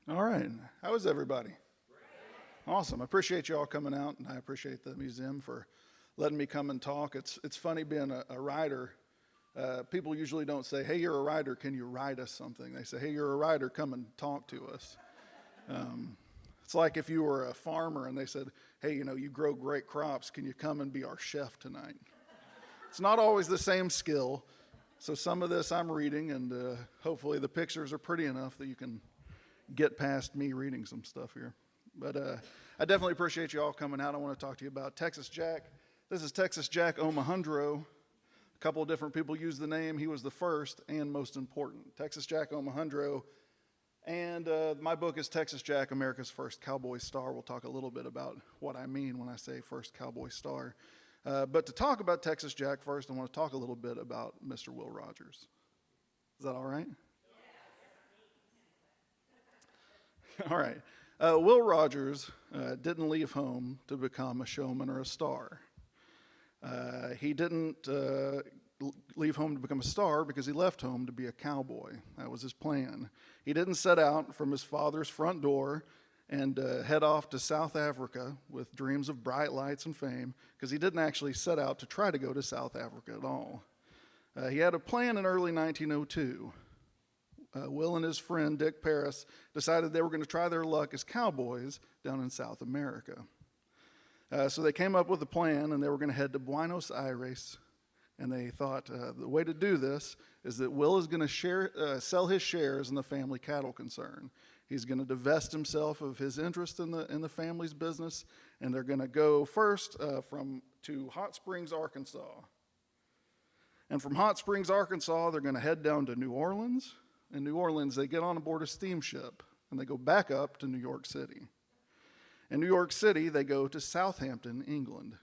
All right. How is everybody? Awesome. I appreciate you all coming out, and I appreciate the museum for letting me come and talk. It's funny being a writer. People usually don't say, "Hey, you're a writer. Can you write us something?" They say, "Hey, you're a writer. Come and talk to us." It's like if you were a farmer and they said, "Hey, you grow great crops. Can you come and be our chef tonight?" It's not always the same skill. So some of this I'm reading, and hopefully the pictures are pretty enough that you can get past me reading some stuff here. But I definitely appreciate you all coming out. I want to talk to you about Texas Jack. This is Texas Jack Omohundro. A couple of different people use the name. He was the first and most important. Texas Jack Omohundro. And my book is Texas Jack, America's First Cowboy Star. We'll talk a little bit about what I mean when I say first cowboy star. But to talk about Texas Jack first, I want to talk a little bit about Mr. Will Rogers. Is that all right? All right. Will Rogers didn't leave home to become a showman or a star. He didn't leave home to become a star because he left home to be a cowboy. That was his plan. He didn't set out from his father's front door and head off to South Africa with dreams of bright lights and fame, because he didn't actually set out to try to go to South Africa at all. He had a plan in early 1902. Will and his friend Dick Paris decided they were going to try their luck as cowboys down in South America. So they came up with a plan, and they were going to head to Buenos Aires. And they thought the way to do this is that Will is going to sell his shares in the family cattle concern. He's going to divest himself of his interest in the family's business, and they're going to go first to Hot Springs, Arkansas. And from Hot Springs, Arkansas, they're going to head down to New Orleans. In New Orleans, they get on board a steamship, and they go back up to New York City. In New York City, they go to Southampton, England.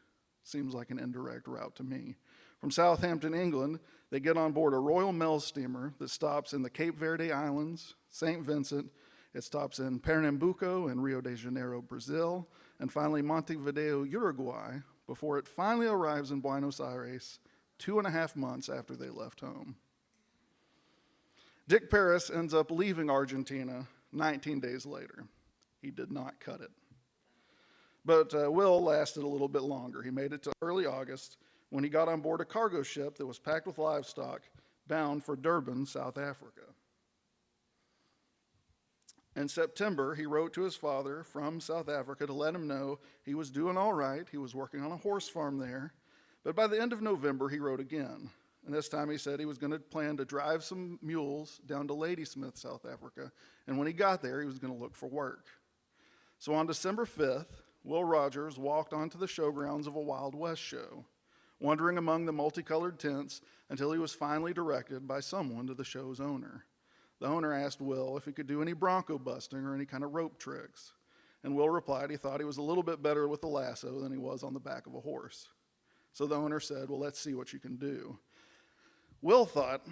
Seems like an indirect route to me. From Southampton, England, they get on board a Royal Mail steamer that stops in the Cape Verde Islands, St. Vincent. It stops in Pernambuco and Rio de Janeiro, Brazil, and finally Montevideo, Uruguay, before it finally arrives in Buenos Aires 2.5 months after they left home. Dick Paris ends up leaving Argentina 19 days later. He did not cut it. But Will lasted a little bit longer. He made it to early August when he got on board a cargo ship that was packed with livestock bound for Durban, South Africa. In September, he wrote to his father from South Africa to let him know he was doing all right. He was working on a horse farm there. But by the end of November, he wrote again. And this time he said he was going to plan to drive some mules down to Ladysmith, South Africa. And when he got there, he was going to look for work. So on December 5th, Will Rogers walked onto the showgrounds of a Wild West show, wandering among the multicolored tents until he was finally directed by someone to the show's owner. The owner asked Will if he could do any bronco busting or any kind of rope tricks. And Will replied he thought he was a little bit better with the lasso than he was on the back of a horse. So the owner said, "Well, let's see what you can do." Will thought,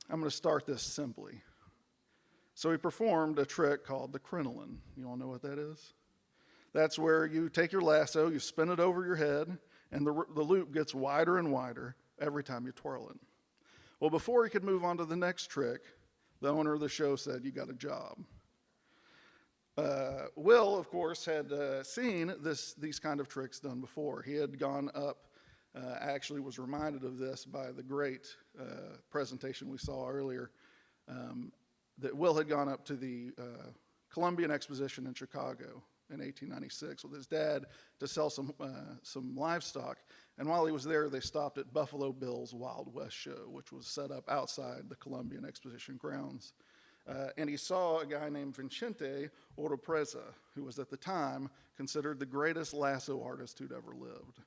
"I'm going to start this simply." So he performed a trick called the crinoline. You all know what that is? That's where you take your lasso, you spin it over your head, and the loop gets wider and wider every time you twirl it. Well, before he could move on to the next trick, the owner of the show said, "You got a job." Will, of course, had seen these kind of tricks done before. He had gone up, actually was reminded of this by the great presentation we saw earlier, that Will had gone up to the Columbian Exposition in Chicago in 1896 with his dad to sell some livestock. And while he was there, they stopped at Buffalo Bill's Wild West show, which was set up outside the Columbian Exposition grounds. And he saw a guy named Vicente Oropesa, who was at the time considered the greatest lasso artist who'd ever lived.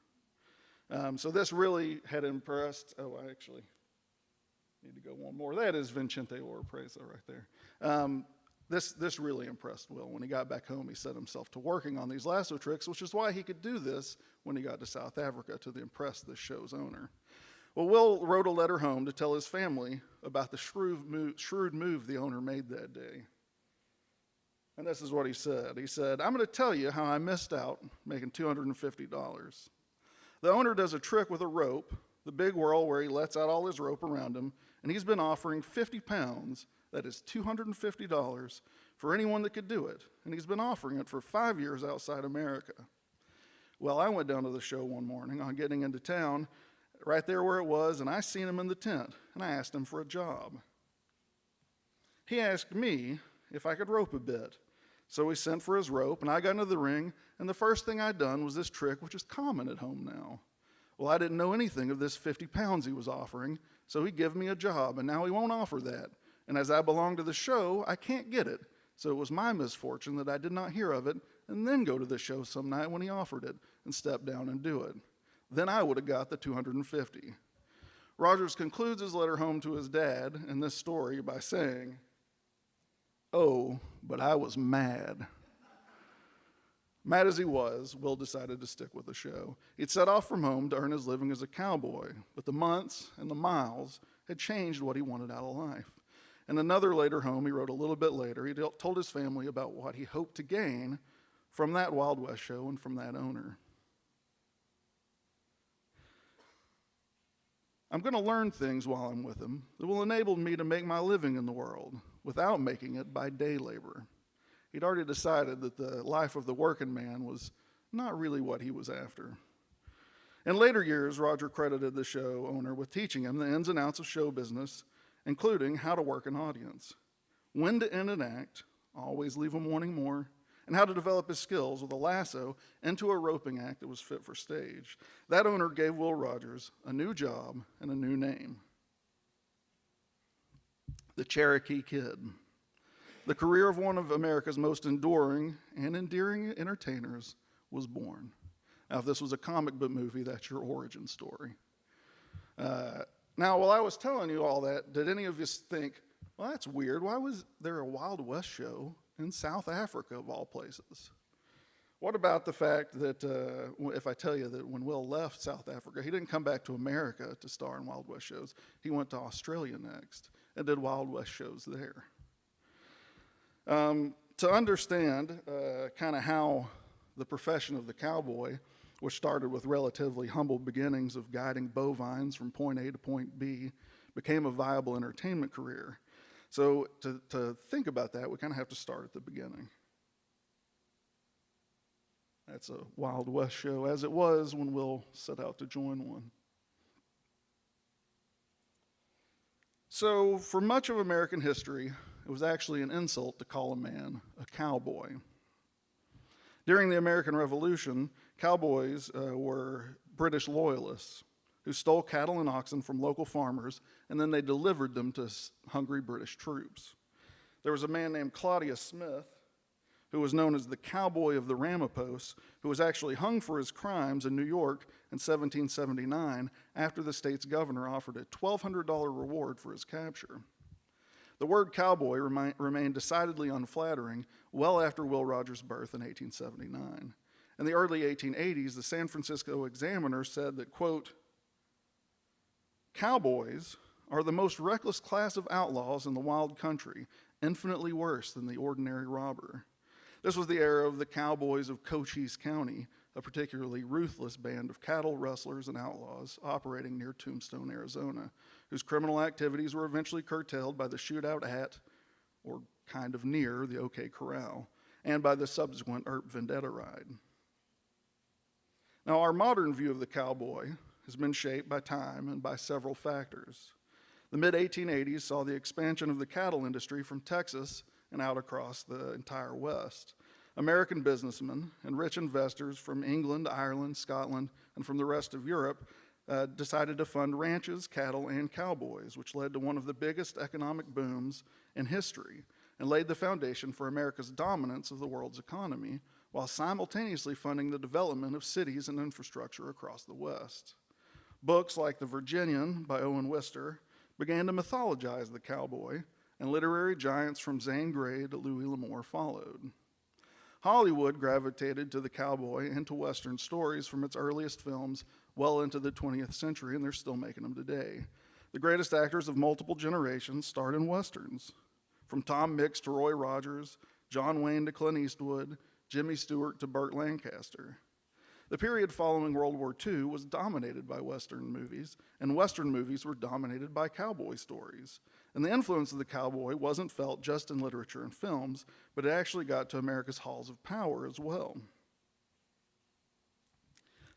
So this really had impressed, I actually need to go one more. That is Vicente Oropesa right there. This really impressed Will. When he got back home, he set himself to working on these lasso tricks, which is why he could do this when he got to South Africa to impress the show's owner. Well, Will wrote a letter home to tell his family about the shrewd move the owner made that day. And this is what he said. He said, "I'm going to tell you how I missed out making $250. The owner does a trick with a rope, the big whirl where he lets out all his rope around him, and he's been offering 50 pounds, that is $250, for anyone that could do it, and he's been offering it for 5 years outside America. Well, I went down to the show one morning on getting into town, right there where it was, and I seen him in the tent, and I asked him for a job. He asked me if I could rope a bit. So he sent for his rope, and I got into the ring, and the first thing I'd done was this trick, which is common at home now. Well, I didn't know anything of this 50 pounds he was offering, so he gave me a job, and now he won't offer that. And as I belong to the show, I can't get it. So it was my misfortune that I did not hear of it and then go to the show some night when he offered it and step down and do it. Then I would have got the 250. Rogers concludes his letter home to his dad in this story by saying, "Oh, but I was mad." Mad as he was, Will decided to stick with the show. He'd set off from home to earn his living as a cowboy, but the months and the miles had changed what he wanted out of life. In another later home he wrote a little bit later, he told his family about what he hoped to gain from that Wild West show and from that owner. "I'm going to learn things while I'm with him that will enable me to make my living in the world without making it by day labor." He'd already decided that the life of the working man was not really what he was after. In later years, Roger credited the show owner with teaching him the ins and outs of show business, including how to work an audience, when to end an act, always leave them wanting more, and how to develop his skills with a lasso into a roping act that was fit for stage. That owner gave Will Rogers a new job and a new name: the Cherokee Kid. The career of one of America's most enduring and endearing entertainers was born. Now, if this was a comic book movie, that's your origin story. Now, while I was telling you all that, did any of you think, well, that's weird. Why was there a Wild West show in South Africa, of all places? What about the fact that, if I tell you that when Will left South Africa, he didn't come back to America to star in Wild West shows. He went to Australia next and did Wild West shows there. To understand kind of how the profession of the cowboy, which started with relatively humble beginnings of guiding bovines from point A to point B, became a viable entertainment career. So to think about that, we kind of have to start at the beginning. That's a Wild West show, as it was when Will set out to join one. So for much of American history, it was actually an insult to call a man a cowboy. During the American Revolution, cowboys were British loyalists who stole cattle and oxen from local farmers, and then they delivered them to hungry British troops. There was a man named Claudius Smith, who was known as the Cowboy of the Ramapos, who was actually hung for his crimes in New York in 1779 after the state's governor offered a $1,200 reward for his capture. The word cowboy remained decidedly unflattering well after Will Rogers' birth in 1879. In the early 1880s, the San Francisco Examiner said that, quote, "Cowboys are the most reckless class of outlaws in the wild country, infinitely worse than the ordinary robber." This was the era of the Cowboys of Cochise County, a particularly ruthless band of cattle rustlers and outlaws operating near Tombstone, Arizona, whose criminal activities were eventually curtailed by the shootout at, or kind of near, the OK Corral, and by the subsequent Earp Vendetta ride. Now, our modern view of the cowboy has been shaped by time and by several factors. The mid-1880s saw the expansion of the cattle industry from Texas and out across the entire West. American businessmen and rich investors from England, Ireland, Scotland, and from the rest of Europe decided to fund ranches, cattle, and cowboys, which led to one of the biggest economic booms in history and laid the foundation for America's dominance of the world's economy, while simultaneously funding the development of cities and infrastructure across the West. Books like The Virginian by Owen Wister began to mythologize the cowboy, and literary giants from Zane Grey to Louis L'Amour followed. Hollywood gravitated to the cowboy and to Western stories from its earliest films well into the 20th century, and they're still making them today. The greatest actors of multiple generations starred in Westerns, from Tom Mix to Roy Rogers, John Wayne to Clint Eastwood, Jimmy Stewart to Burt Lancaster. The period following World War II was dominated by Western movies, and Western movies were dominated by cowboy stories. And the influence of the cowboy wasn't felt just in literature and films, but it actually got to America's halls of power as well.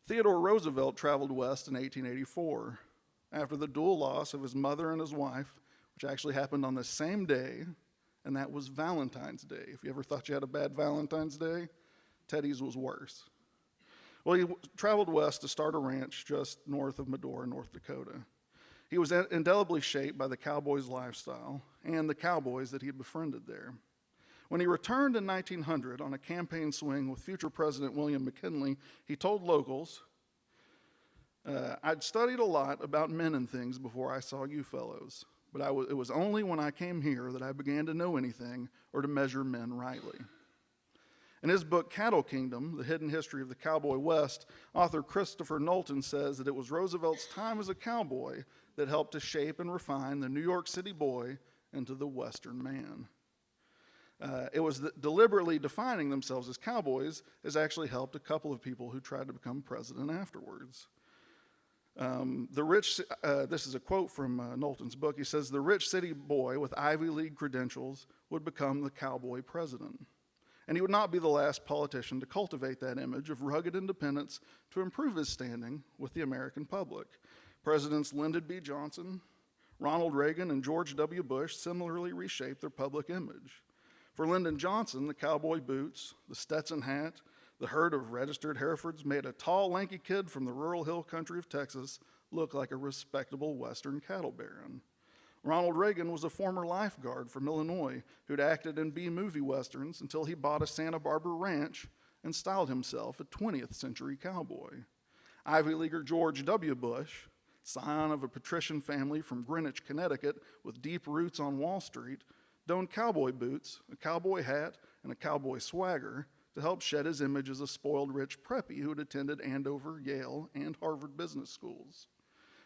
Theodore Roosevelt traveled west in 1884. After the dual loss of his mother and his wife, which actually happened on the same day, and that was Valentine's Day. If you ever thought you had a bad Valentine's Day, Teddy's was worse. Well, he traveled west to start a ranch just north of Medora, North Dakota. He was indelibly shaped by the cowboy's lifestyle and the cowboys that he had befriended there. When he returned in 1900 on a campaign swing with future President William McKinley, he told locals, I'd studied a lot about men and things before I saw you fellows, but it was only when I came here that I began to know anything or to measure men rightly. In his book, Cattle Kingdom, The Hidden History of the Cowboy West, author Christopher Knowlton says that it was Roosevelt's time as a cowboy that helped to shape and refine the New York City boy into the Western man. It was deliberately defining themselves as cowboys has actually helped a couple of people who tried to become president afterwards. This is a quote from Knowlton's book. He says, the rich city boy with Ivy League credentials would become the cowboy president. And he would not be the last politician to cultivate that image of rugged independence to improve his standing with the American public. Presidents Lyndon B. Johnson, Ronald Reagan, and George W. Bush similarly reshaped their public image. For Lyndon Johnson, the cowboy boots, the Stetson hat, the herd of registered Herefords made a tall, lanky kid from the rural hill country of Texas look like a respectable Western cattle baron. Ronald Reagan was a former lifeguard from Illinois who'd acted in B-movie westerns until he bought a Santa Barbara ranch and styled himself a 20th century cowboy. Ivy Leaguer George W. Bush, scion of a patrician family from Greenwich, Connecticut, with deep roots on Wall Street, donned cowboy boots, a cowboy hat, and a cowboy swagger to help shed his image as a spoiled rich preppy who had attended Andover, Yale, and Harvard business schools.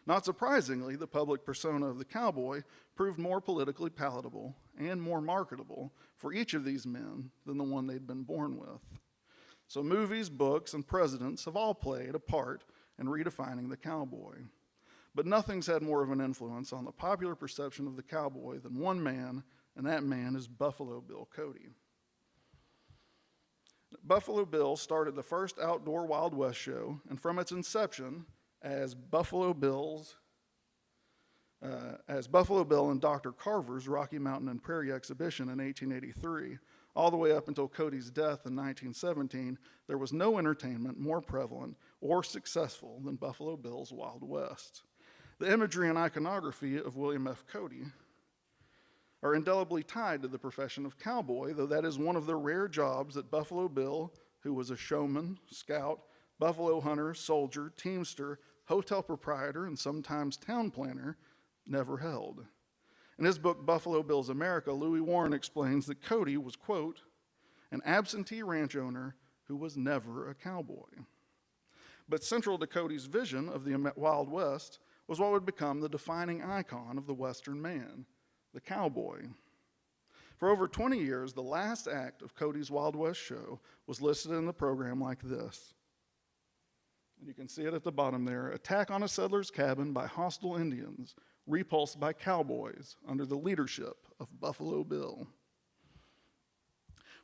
Not surprisingly, the public persona of the cowboy proved more politically palatable and more marketable for each of these men than the one they'd been born with. So movies, books, and presidents have all played a part in redefining the cowboy. But nothing's had more of an influence on the popular perception of the cowboy than one man, and that man is Buffalo Bill Cody. Buffalo Bill started the first outdoor Wild West show, and from its inception, as Buffalo Bill and Dr. Carver's Rocky Mountain and Prairie exhibition in 1883, all the way up until Cody's death in 1917, there was no entertainment more prevalent or successful than Buffalo Bill's Wild West. The imagery and iconography of William F. Cody are indelibly tied to the profession of cowboy, though that is one of the rare jobs that Buffalo Bill, who was a showman, scout, buffalo hunter, soldier, teamster, hotel proprietor, and sometimes town planner, never held. In his book, Buffalo Bill's America, Louis Warren explains that Cody was, quote, an absentee ranch owner who was never a cowboy. But central to Cody's vision of the Wild West was what would become the defining icon of the Western man, the cowboy. For over 20 years, the last act of Cody's Wild West show was listed in the program like this. And you can see it at the bottom there. Attack on a settler's cabin by hostile Indians, repulsed by cowboys under the leadership of Buffalo Bill.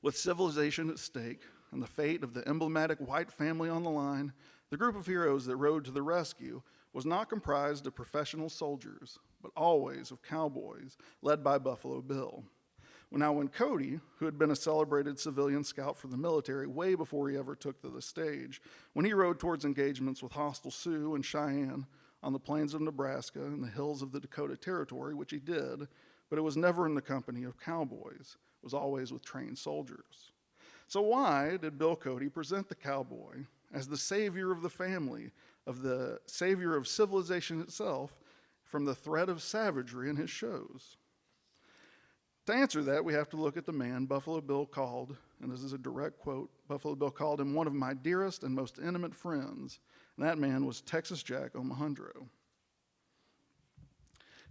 With civilization at stake and the fate of the emblematic white family on the line, the group of heroes that rode to the rescue was not comprised of professional soldiers, but always of cowboys, led by Buffalo Bill. Now, when Cody, who had been a celebrated civilian scout for the military way before he ever took to the stage, when he rode towards engagements with hostile Sioux and Cheyenne on the plains of Nebraska and the hills of the Dakota Territory, which he did, but it was never in the company of cowboys. It was always with trained soldiers. So why did Bill Cody present the cowboy as the savior of the family, of the savior of civilization itself, from the threat of savagery in his shows? To answer that, we have to look at the man Buffalo Bill called, and this is a direct quote, Buffalo Bill called him one of my dearest and most intimate friends, and that man was Texas Jack Omohundro.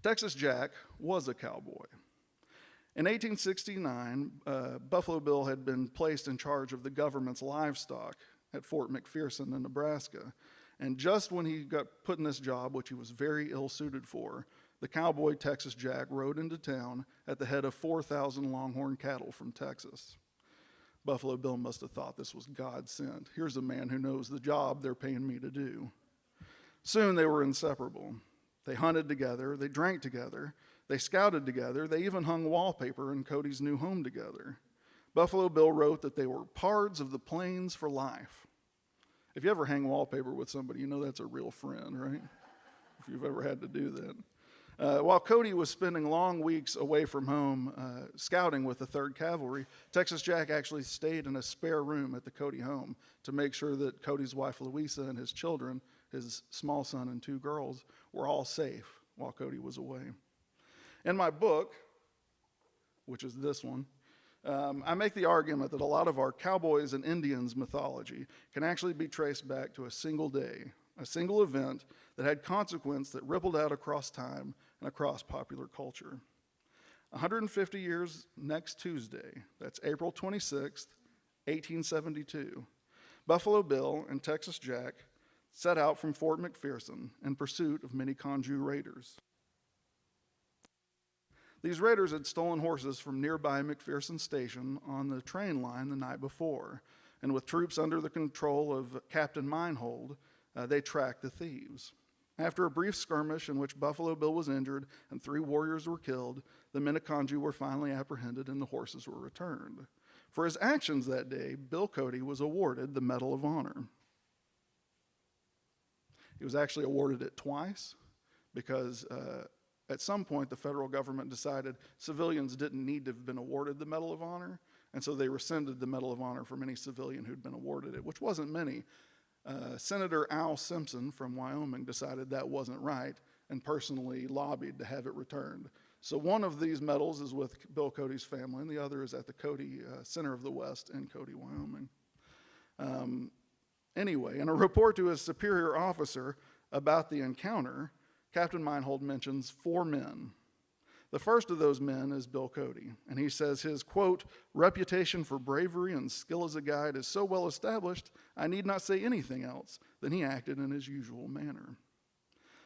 Texas Jack was a cowboy. In 1869, Buffalo Bill had been placed in charge of the government's livestock at Fort McPherson in Nebraska, and just when he got put in this job, which he was very ill-suited for, the Cowboy Texas Jack rode into town at the head of 4,000 longhorn cattle from Texas. Buffalo Bill must have thought this was God sent. Here's a man who knows the job they're paying me to do. Soon they were inseparable. They hunted together, they drank together, they scouted together, they even hung wallpaper in Cody's new home together. Buffalo Bill wrote that they were pards of the plains for life. If you ever hang wallpaper with somebody, you know that's a real friend, right? If you've ever had to do that. While Cody was spending long weeks away from home scouting with the 3rd Cavalry, Texas Jack actually stayed in a spare room at the Cody home to make sure that Cody's wife Louisa and his children, his small son and 2 girls, were all safe while Cody was away. In my book, which is this one, I make the argument that a lot of our cowboys and Indians mythology can actually be traced back to a single day, a single event that had consequence that rippled out across time and across popular culture. 150 years next Tuesday, that's April 26th, 1872, Buffalo Bill and Texas Jack set out from Fort McPherson in pursuit of Minneconjou raiders. These raiders had stolen horses from nearby McPherson Station on the train line the night before, and with troops under the control of Captain Meinhold, they tracked the thieves. After a brief skirmish in which Buffalo Bill was injured and 3 warriors were killed, the Minneconjou were finally apprehended and the horses were returned. For his actions that day, Bill Cody was awarded the Medal of Honor. He was actually awarded it twice because at some point the federal government decided civilians didn't need to have been awarded the Medal of Honor, and so they rescinded the Medal of Honor from any civilian who'd been awarded it, which wasn't many. Senator Al Simpson from Wyoming decided that wasn't right and personally lobbied to have it returned. So one of these medals is with Bill Cody's family, and the other is at the Cody Center of the West in Cody, Wyoming. Anyway, in a report to his superior officer about the encounter, Captain Meinhold mentions 4 men. The first of those men is Bill Cody, and he says his, quote, reputation for bravery and skill as a guide is so well established, I need not say anything else than he acted in his usual manner.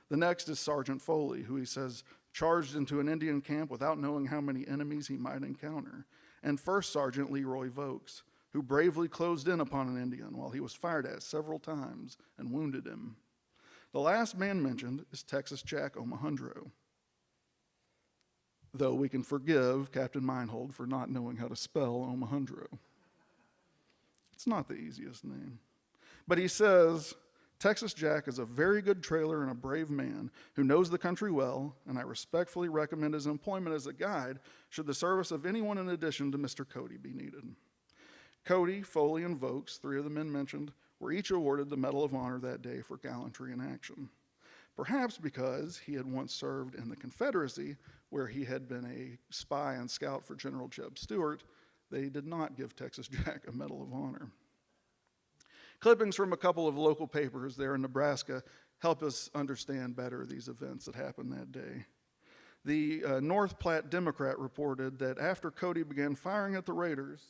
The next is Sergeant Foley, who he says charged into an Indian camp without knowing how many enemies he might encounter, and First Sergeant Leroy Vokes, who bravely closed in upon an Indian while he was fired at several times and wounded him. The last man mentioned is Texas Jack Omohundro, though we can forgive Captain Meinhold for not knowing how to spell Omohundro. It's not the easiest name. But he says, Texas Jack is a very good trailer and a brave man who knows the country well, and I respectfully recommend his employment as a guide should the service of anyone in addition to Mr. Cody be needed. Cody, Foley, and Vokes, 3 of the men mentioned, were each awarded the Medal of Honor that day for gallantry in action. Perhaps because he had once served in the Confederacy, where he had been a spy and scout for General Jeb Stuart, they did not give Texas Jack a Medal of Honor. Clippings from a couple of local papers there in Nebraska help us understand better these events that happened that day. The North Platte Democrat reported that after Cody began firing at the raiders,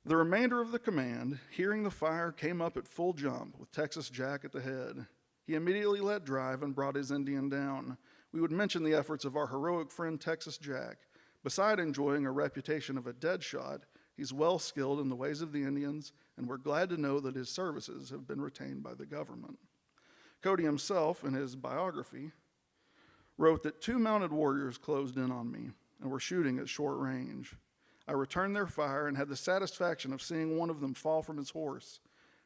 the remainder of the command, hearing the fire, came up at full jump with Texas Jack at the head. He immediately let drive and brought his Indian down. We would mention the efforts of our heroic friend Texas Jack. Beside enjoying a reputation of a dead shot, he's well skilled in the ways of the Indians, and we're glad to know that his services have been retained by the government. Cody himself, in his biography, wrote that 2 mounted warriors closed in on me and were shooting at short range. I returned their fire and had the satisfaction of seeing one of them fall from his horse.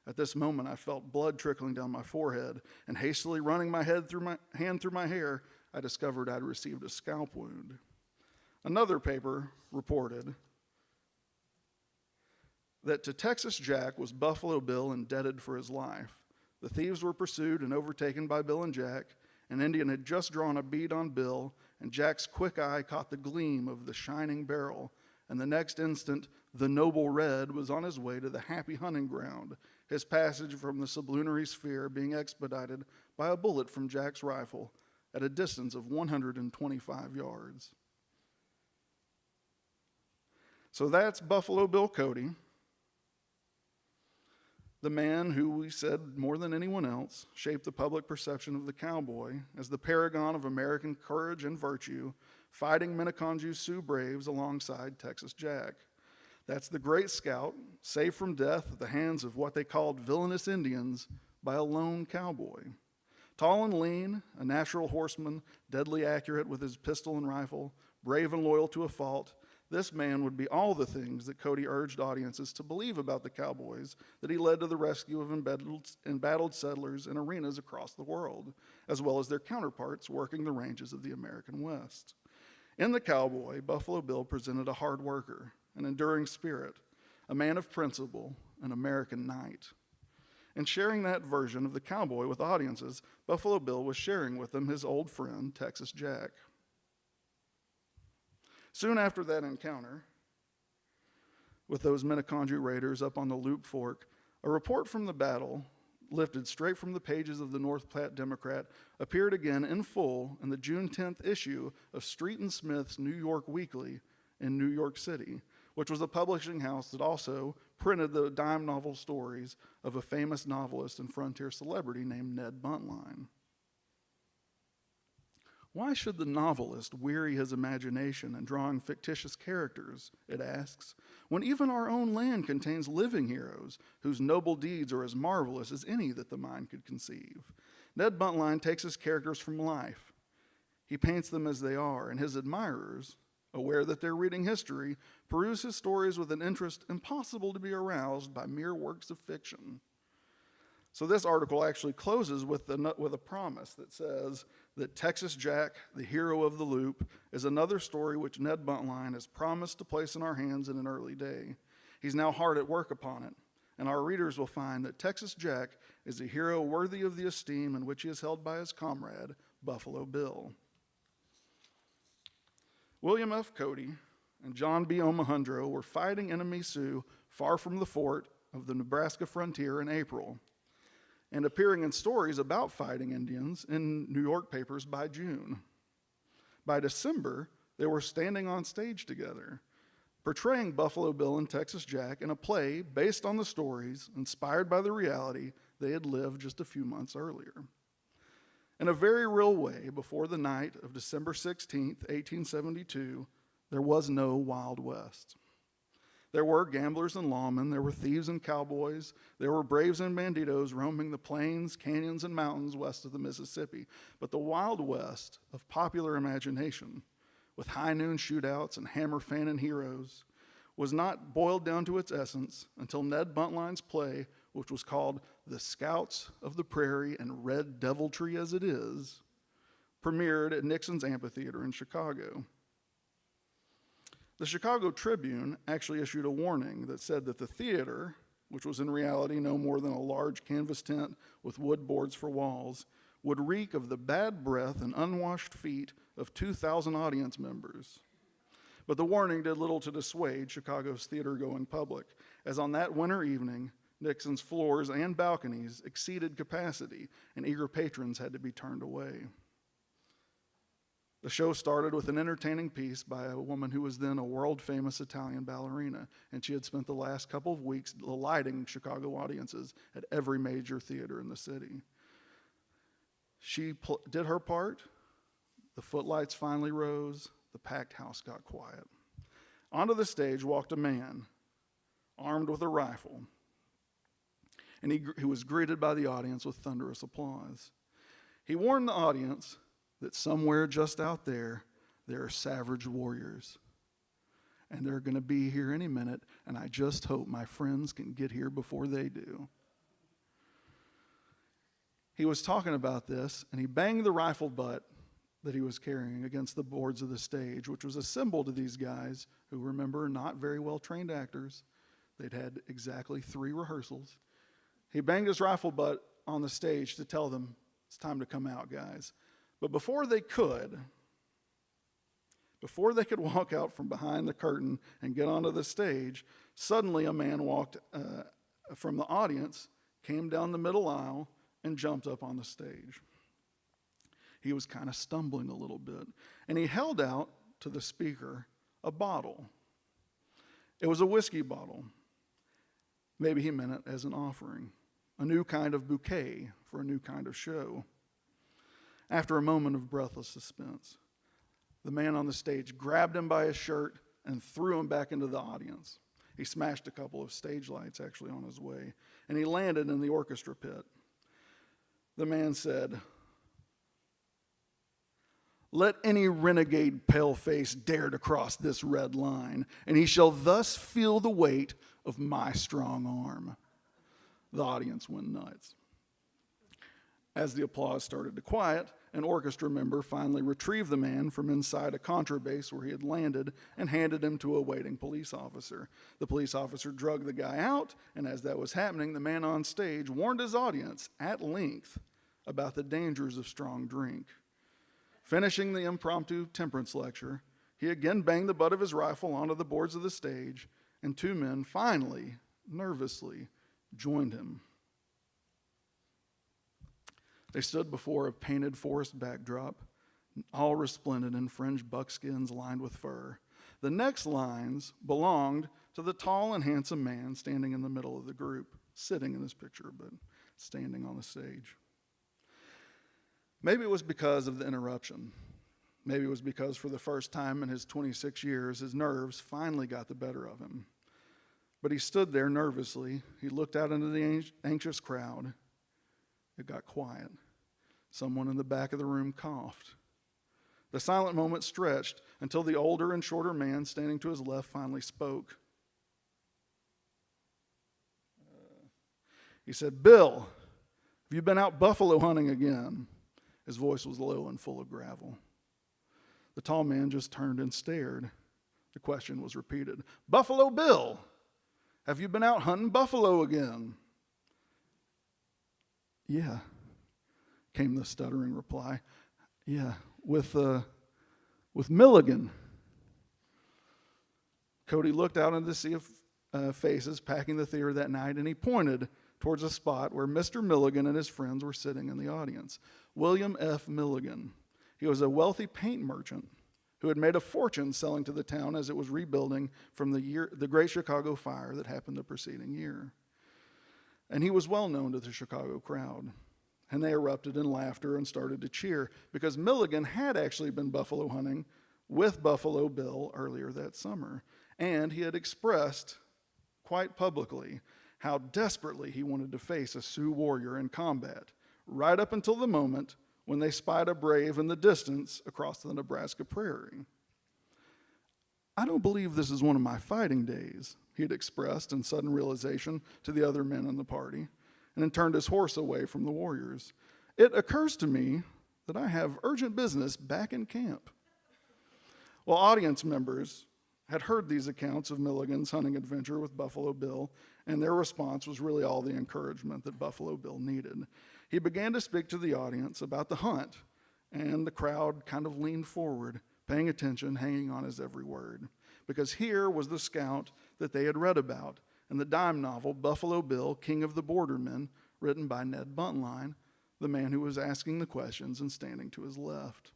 At this moment, I felt blood trickling down my forehead, and hastily running my hand through my hair, I discovered I'd received a scalp wound. Another paper reported that to Texas Jack was Buffalo Bill indebted for his life. The thieves were pursued and overtaken by Bill and Jack. An Indian had just drawn a bead on Bill, and Jack's quick eye caught the gleam of the shining barrel, and the next instant, the noble Red was on his way to the happy hunting ground, his passage from the sublunary sphere being expedited by a bullet from Jack's rifle at a distance of 125 yards. So that's Buffalo Bill Cody. The man who, we said more than anyone else, shaped the public perception of the cowboy as the paragon of American courage and virtue, fighting Minneconjou Sioux braves alongside Texas Jack. That's the great scout, saved from death at the hands of what they called villainous Indians by a lone cowboy. Tall and lean, a natural horseman, deadly accurate with his pistol and rifle, brave and loyal to a fault, this man would be all the things that Cody urged audiences to believe about the cowboys that he led to the rescue of embattled settlers in arenas across the world, as well as their counterparts working the ranges of the American West. In the cowboy, Buffalo Bill presented a hard worker, an enduring spirit, a man of principle, an American knight. In sharing that version of the cowboy with audiences, Buffalo Bill was sharing with them his old friend, Texas Jack. Soon after that encounter with those Minneconjou Raiders up on the Loup Fork, a report from the battle, lifted straight from the pages of the North Platte Democrat, appeared again in full in the June 10th issue of Street and Smith's New York Weekly in New York City, which was a publishing house that also printed the dime novel stories of a famous novelist and frontier celebrity named Ned Buntline. Why should the novelist weary his imagination in drawing fictitious characters, it asks, when even our own land contains living heroes whose noble deeds are as marvelous as any that the mind could conceive? Ned Buntline takes his characters from life. He paints them as they are, and his admirers, aware that they're reading history, peruse his stories with an interest impossible to be aroused by mere works of fiction. So this article actually closes with a promise that says that Texas Jack, the hero of the Loop, is another story which Ned Buntline has promised to place in our hands in an early day. He's now hard at work upon it, and our readers will find that Texas Jack is a hero worthy of the esteem in which he is held by his comrade, Buffalo Bill. William F. Cody and John B. Omohundro were fighting enemy Sioux far from the fort of the Nebraska frontier in April, and appearing in stories about fighting Indians in New York papers by June. By December, they were standing on stage together, portraying Buffalo Bill and Texas Jack in a play based on the stories inspired by the reality they had lived just a few months earlier. In a very real way, before the night of December 16th, 1872, there was no Wild West. There were gamblers and lawmen, there were thieves and cowboys, there were braves and banditos roaming the plains, canyons, and mountains west of the Mississippi. But the Wild West of popular imagination, with high noon shootouts and hammer fanning heroes, was not boiled down to its essence until Ned Buntline's play, which was called The Scouts of the Prairie and Red Deviltry as It Is, premiered at Nixon's Amphitheater in Chicago. The Chicago Tribune actually issued a warning that said that the theater, which was in reality no more than a large canvas tent with wood boards for walls, would reek of the bad breath and unwashed feet of 2,000 audience members. But the warning did little to dissuade Chicago's theater-going public, as on that winter evening, Nixon's floors and balconies exceeded capacity, and eager patrons had to be turned away. The show started with an entertaining piece by a woman who was then a world-famous Italian ballerina, and she had spent the last couple of weeks delighting Chicago audiences at every major theater in the city. She did her part. The footlights finally rose. The packed house got quiet. Onto the stage walked a man, armed with a rifle, and he was greeted by the audience with thunderous applause. He warned the audience that somewhere just out there are savage warriors. And they're going to be here any minute, and I just hope my friends can get here before they do. He was talking about this, and he banged the rifle butt that he was carrying against the boards of the stage, which was a symbol to these guys who, remember, not very well trained actors. They'd had exactly 3 rehearsals. He banged his rifle butt on the stage to tell them, it's time to come out, guys. But before they could walk out from behind the curtain and get onto the stage, suddenly a man walked from the audience, came down the middle aisle, and jumped up on the stage. He was kind of stumbling a little bit, and he held out to the speaker a bottle. It was a whiskey bottle. Maybe he meant it as an offering, a new kind of bouquet for a new kind of show. After a moment of breathless suspense, the man on the stage grabbed him by his shirt and threw him back into the audience. He smashed a couple of stage lights actually on his way, and he landed in the orchestra pit. The man said, "Let any renegade paleface dare to cross this red line, and he shall thus feel the weight of my strong arm." The audience went nuts. As the applause started to quiet, an orchestra member finally retrieved the man from inside a contrabass where he had landed and handed him to a waiting police officer. The police officer dragged the guy out, and as that was happening, the man on stage warned his audience at length about the dangers of strong drink. Finishing the impromptu temperance lecture, he again banged the butt of his rifle onto the boards of the stage, and two men finally, nervously, joined him. They stood before a painted forest backdrop, all resplendent in fringed buckskins lined with fur. The next lines belonged to the tall and handsome man standing in the middle of the group, sitting in this picture, but standing on the stage. Maybe it was because of the interruption. Maybe it was because for the first time in his 26 years, his nerves finally got the better of him. But he stood there nervously. He looked out into the anxious crowd. It got quiet. Someone in the back of the room coughed. The silent moment stretched until the older and shorter man standing to his left finally spoke. He said, "Bill, have you been out buffalo hunting again?" His voice was low and full of gravel. The tall man just turned and stared. The question was repeated. "Buffalo Bill, have you been out hunting buffalo again?" "Yeah," came the stuttering reply. "Yeah, with Milligan." Cody looked out into the sea of faces packing the theater that night, and he pointed towards a spot where Mr. Milligan and his friends were sitting in the audience. William F. Milligan. He was a wealthy paint merchant who had made a fortune selling to the town as it was rebuilding from the Great Chicago Fire that happened the preceding year. And he was well known to the Chicago crowd. And they erupted in laughter and started to cheer because Milligan had actually been buffalo hunting with Buffalo Bill earlier that summer. And he had expressed quite publicly how desperately he wanted to face a Sioux warrior in combat, right up until the moment when they spied a brave in the distance across the Nebraska prairie. "I don't believe this is one of my fighting days," he had expressed in sudden realization to the other men in the party, and then turned his horse away from the warriors. "It occurs to me that I have urgent business back in camp." Well, audience members had heard these accounts of Milligan's hunting adventure with Buffalo Bill, and their response was really all the encouragement that Buffalo Bill needed. He began to speak to the audience about the hunt, and the crowd kind of leaned forward, paying attention, hanging on his every word. Because here was the scout that they had read about in the dime novel Buffalo Bill, King of the Bordermen, written by Ned Buntline, the man who was asking the questions and standing to his left.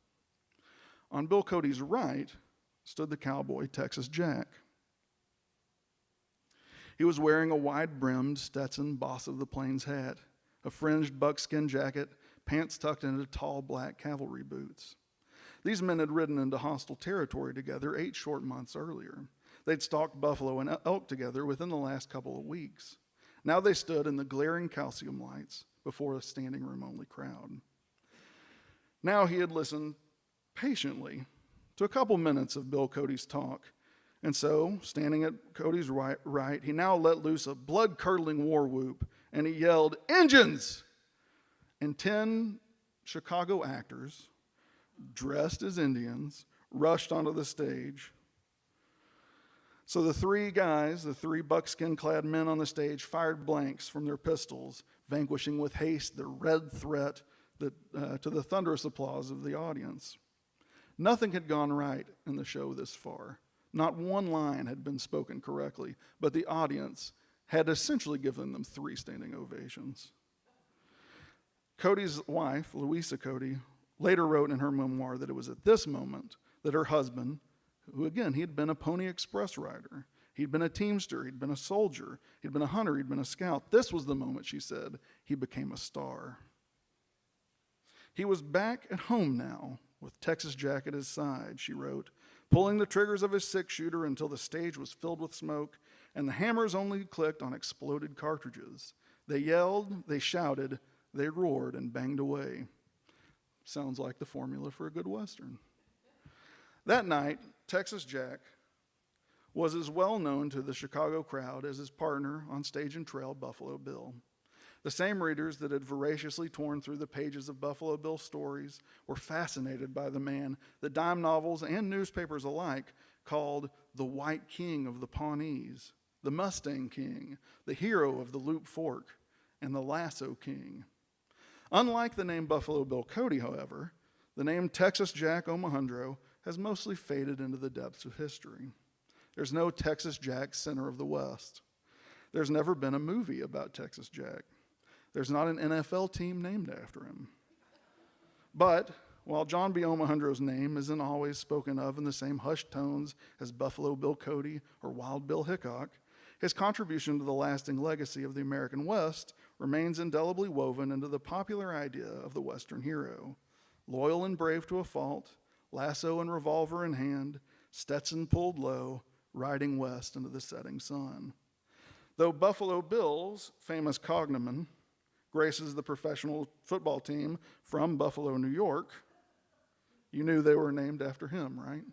On Bill Cody's right stood the cowboy Texas Jack. He was wearing a wide-brimmed Stetson Boss of the Plains hat, a fringed buckskin jacket, pants tucked into tall black cavalry boots. These men had ridden into hostile territory together 8 short months earlier. They'd stalked buffalo and elk together within the last couple of weeks. Now they stood in the glaring calcium lights before a standing room only crowd. Now he had listened patiently to a couple minutes of Bill Cody's talk. And so, standing at Cody's right, he now let loose a blood-curdling war whoop, and he yelled, "Injuns!" And 10 Chicago actors, dressed as Indians, rushed onto the stage. So the 3 guys, the 3 buckskin-clad men on the stage, fired blanks from their pistols, vanquishing with haste the red threat to the thunderous applause of the audience. Nothing had gone right in the show this far. Not one line had been spoken correctly, but the audience had essentially given them 3 standing ovations. Cody's wife, Louisa Cody, later wrote in her memoir that it was at this moment that her husband, who again, he had been a Pony Express rider, He'd been a teamster, he'd been a soldier, he'd been a hunter, he'd been a scout. This was the moment, she said, he became a star. He was back at home now, with Texas Jack at his side, she wrote, pulling the triggers of his six-shooter until the stage was filled with smoke, and the hammers only clicked on exploded cartridges. They yelled, they shouted, they roared and banged away. Sounds like the formula for a good Western. That night, Texas Jack was as well known to the Chicago crowd as his partner on stage and trail, Buffalo Bill. The same readers that had voraciously torn through the pages of Buffalo Bill stories were fascinated by the man that dime novels and newspapers alike called the White King of the Pawnees, the Mustang King, the hero of the Loop Fork, and the Lasso King. Unlike the name Buffalo Bill Cody, however, the name Texas Jack Omohundro has mostly faded into the depths of history. There's no Texas Jack, Center of the West. There's never been a movie about Texas Jack. There's not an NFL team named after him. But while John B. Omohundro's name isn't always spoken of in the same hushed tones as Buffalo Bill Cody or Wild Bill Hickok, his contribution to the lasting legacy of the American West remains indelibly woven into the popular idea of the Western hero. Loyal and brave to a fault, lasso and revolver in hand, Stetson pulled low, riding west into the setting sun. Though Buffalo Bill's famous cognomen graces the professional football team from Buffalo, New York, you knew they were named after him, right?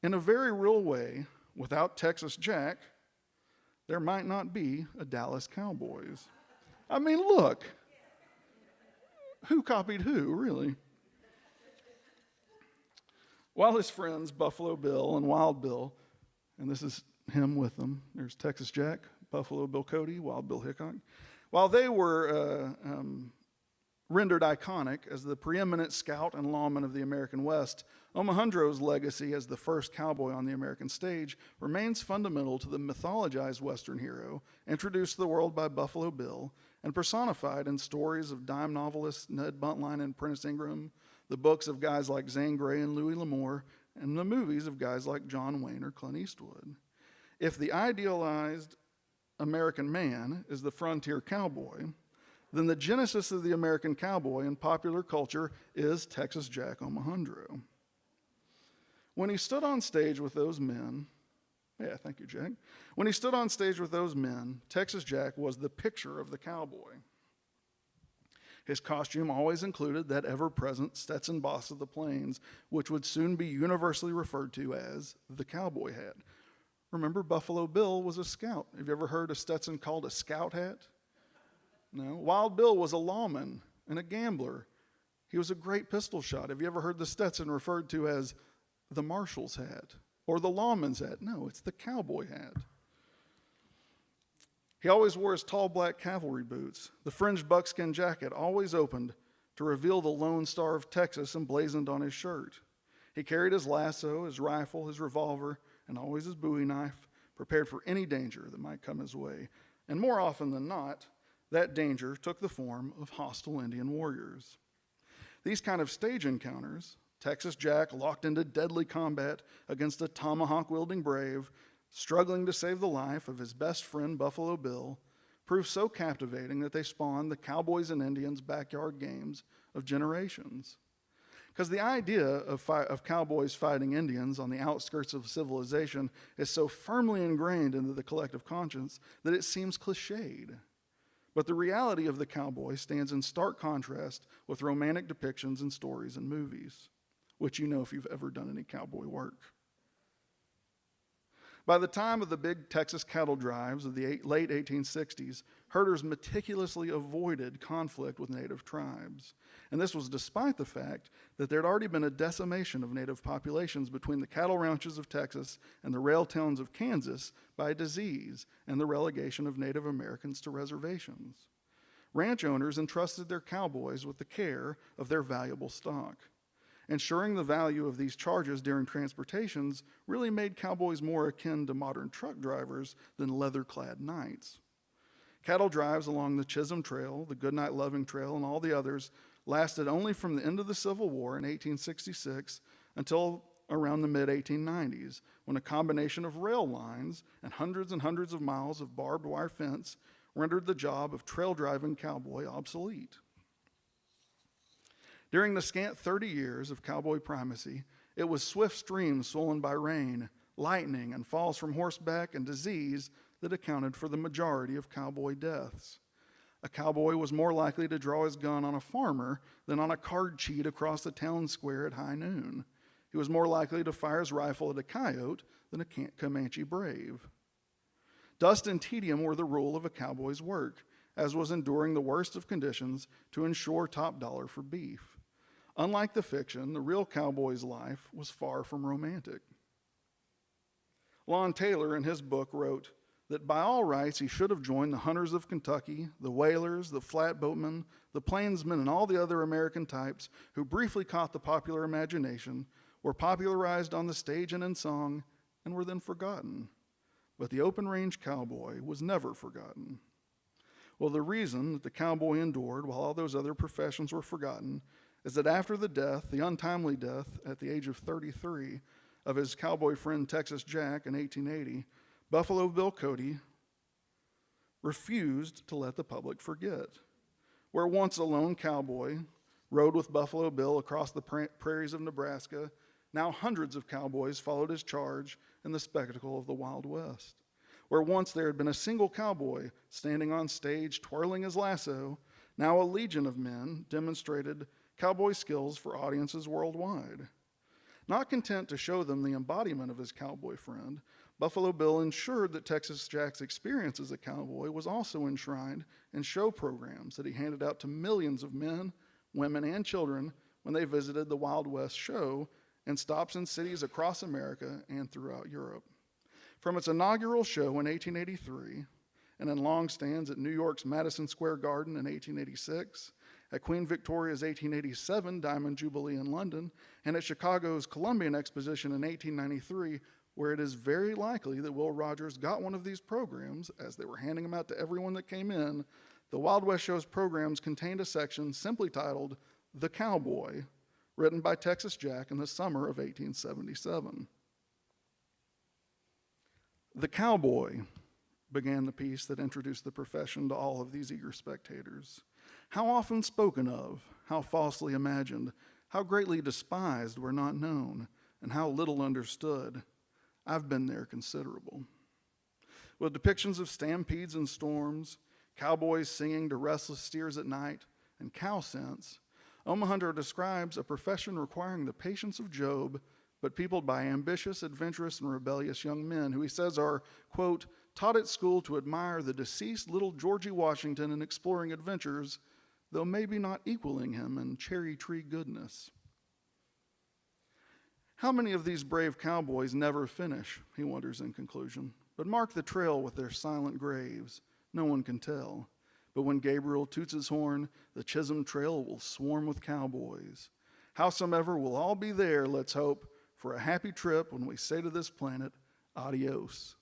In a very real way, without Texas Jack, there might not be a Dallas Cowboys. I mean, look, who copied who, really? While his friends, Buffalo Bill and Wild Bill, and this is him with them, there's Texas Jack, Buffalo Bill Cody, Wild Bill Hickok, while they were rendered iconic as the preeminent scout and lawman of the American West, Omohundro's legacy as the first cowboy on the American stage remains fundamental to the mythologized Western hero introduced to the world by Buffalo Bill and personified in stories of dime novelists Ned Buntline and Prentice Ingram, the books of guys like Zane Grey and Louis L'Amour, and the movies of guys like John Wayne or Clint Eastwood. If the idealized American man is the frontier cowboy, then the genesis of the American cowboy in popular culture is Texas Jack Omohundro. When he stood on stage with those men, thank you, Jack. When he stood on stage with those men, Texas Jack was the picture of the cowboy. His costume always included that ever-present Stetson boss of the plains, which would soon be universally referred to as the cowboy hat. Remember, Buffalo Bill was a scout. Have you ever heard a Stetson called a scout hat? No. Wild Bill was a lawman and a gambler. He was a great pistol shot. Have you ever heard the Stetson referred to as the marshal's hat or the lawman's hat? No, it's the cowboy hat. He always wore his tall black cavalry boots. The fringed buckskin jacket always opened to reveal the Lone Star of Texas emblazoned on his shirt. He carried his lasso, his rifle, his revolver, and always his bowie knife, prepared for any danger that might come his way. And more often than not, that danger took the form of hostile Indian warriors. These kind of stage encounters, Texas Jack locked into deadly combat against a tomahawk-wielding brave, struggling to save the life of his best friend Buffalo Bill, proved so captivating that they spawned the Cowboys and Indians backyard games of generations. Because the idea of cowboys fighting Indians on the outskirts of civilization is so firmly ingrained into the collective conscience that it seems cliched. But the reality of the cowboy stands in stark contrast with romantic depictions in stories and movies, which you know if you've ever done any cowboy work. By the time of the big Texas cattle drives of the late 1860s, herders meticulously avoided conflict with native tribes. And this was despite the fact that there had already been a decimation of native populations between the cattle ranches of Texas and the rail towns of Kansas by disease and the relegation of Native Americans to reservations. Ranch owners entrusted their cowboys with the care of their valuable stock. Ensuring the value of these charges during transportations really made cowboys more akin to modern truck drivers than leather-clad knights. Cattle drives along the Chisholm Trail, the Goodnight Loving Trail, and all the others lasted only from the end of the Civil War in 1866 until around the mid-1890s, when a combination of rail lines and hundreds of miles of barbed wire fence rendered the job of trail-driving cowboy obsolete. During the scant 30 years of cowboy primacy, it was swift streams swollen by rain, lightning, and falls from horseback and disease that accounted for the majority of cowboy deaths. A cowboy was more likely to draw his gun on a farmer than on a card cheat across the town square at high noon. He was more likely to fire his rifle at a coyote than a Comanche brave. Dust and tedium were the rule of a cowboy's work, as was enduring the worst of conditions to ensure top dollar for beef. Unlike the fiction, the real cowboy's life was far from romantic. Lon Taylor, in his book, wrote that by all rights he should have joined the hunters of Kentucky, the whalers, the flatboatmen, the plainsmen, and all the other American types who briefly caught the popular imagination, were popularized on the stage and in song, and were then forgotten. But the open-range cowboy was never forgotten. Well, the reason that the cowboy endured while all those other professions were forgotten is that after the death, the untimely death at the age of 33, of his cowboy friend Texas Jack in 1880, Buffalo Bill Cody refused to let the public forget. Where once a lone cowboy rode with Buffalo Bill across the prairies of Nebraska, now hundreds of cowboys followed his charge in the spectacle of the Wild West. Where once there had been a single cowboy standing on stage twirling his lasso, now a legion of men demonstrated cowboy skills for audiences worldwide. Not content to show them the embodiment of his cowboy friend, Buffalo Bill ensured that Texas Jack's experience as a cowboy was also enshrined in show programs that he handed out to millions of men, women, and children when they visited the Wild West show and stops in cities across America and throughout Europe. From its inaugural show in 1883, and in long stands at New York's Madison Square Garden in 1886, at Queen Victoria's 1887 Diamond Jubilee in London, and at Chicago's Columbian Exposition in 1893, where it is very likely that Will Rogers got one of these programs as they were handing them out to everyone that came in, the Wild West Show's programs contained a section simply titled The Cowboy, written by Texas Jack in the summer of 1877. The Cowboy, began the piece that introduced the profession to all of these eager spectators. How often spoken of, how falsely imagined, how greatly despised where not known, and how little understood. I've been there considerable. With depictions of stampedes and storms, cowboys singing to restless steers at night, and cow scents, Omohundro describes a profession requiring the patience of Job, but peopled by ambitious, adventurous, and rebellious young men who he says are, quote, taught at school to admire the deceased little Georgie Washington in exploring adventures, though maybe not equaling him in cherry tree goodness. How many of these brave cowboys never finish, he wonders in conclusion, but mark the trail with their silent graves? No one can tell. But when Gabriel toots his horn, the Chisholm Trail will swarm with cowboys. Howsomever, we'll all be there, let's hope, for a happy trip when we say to this planet, adios.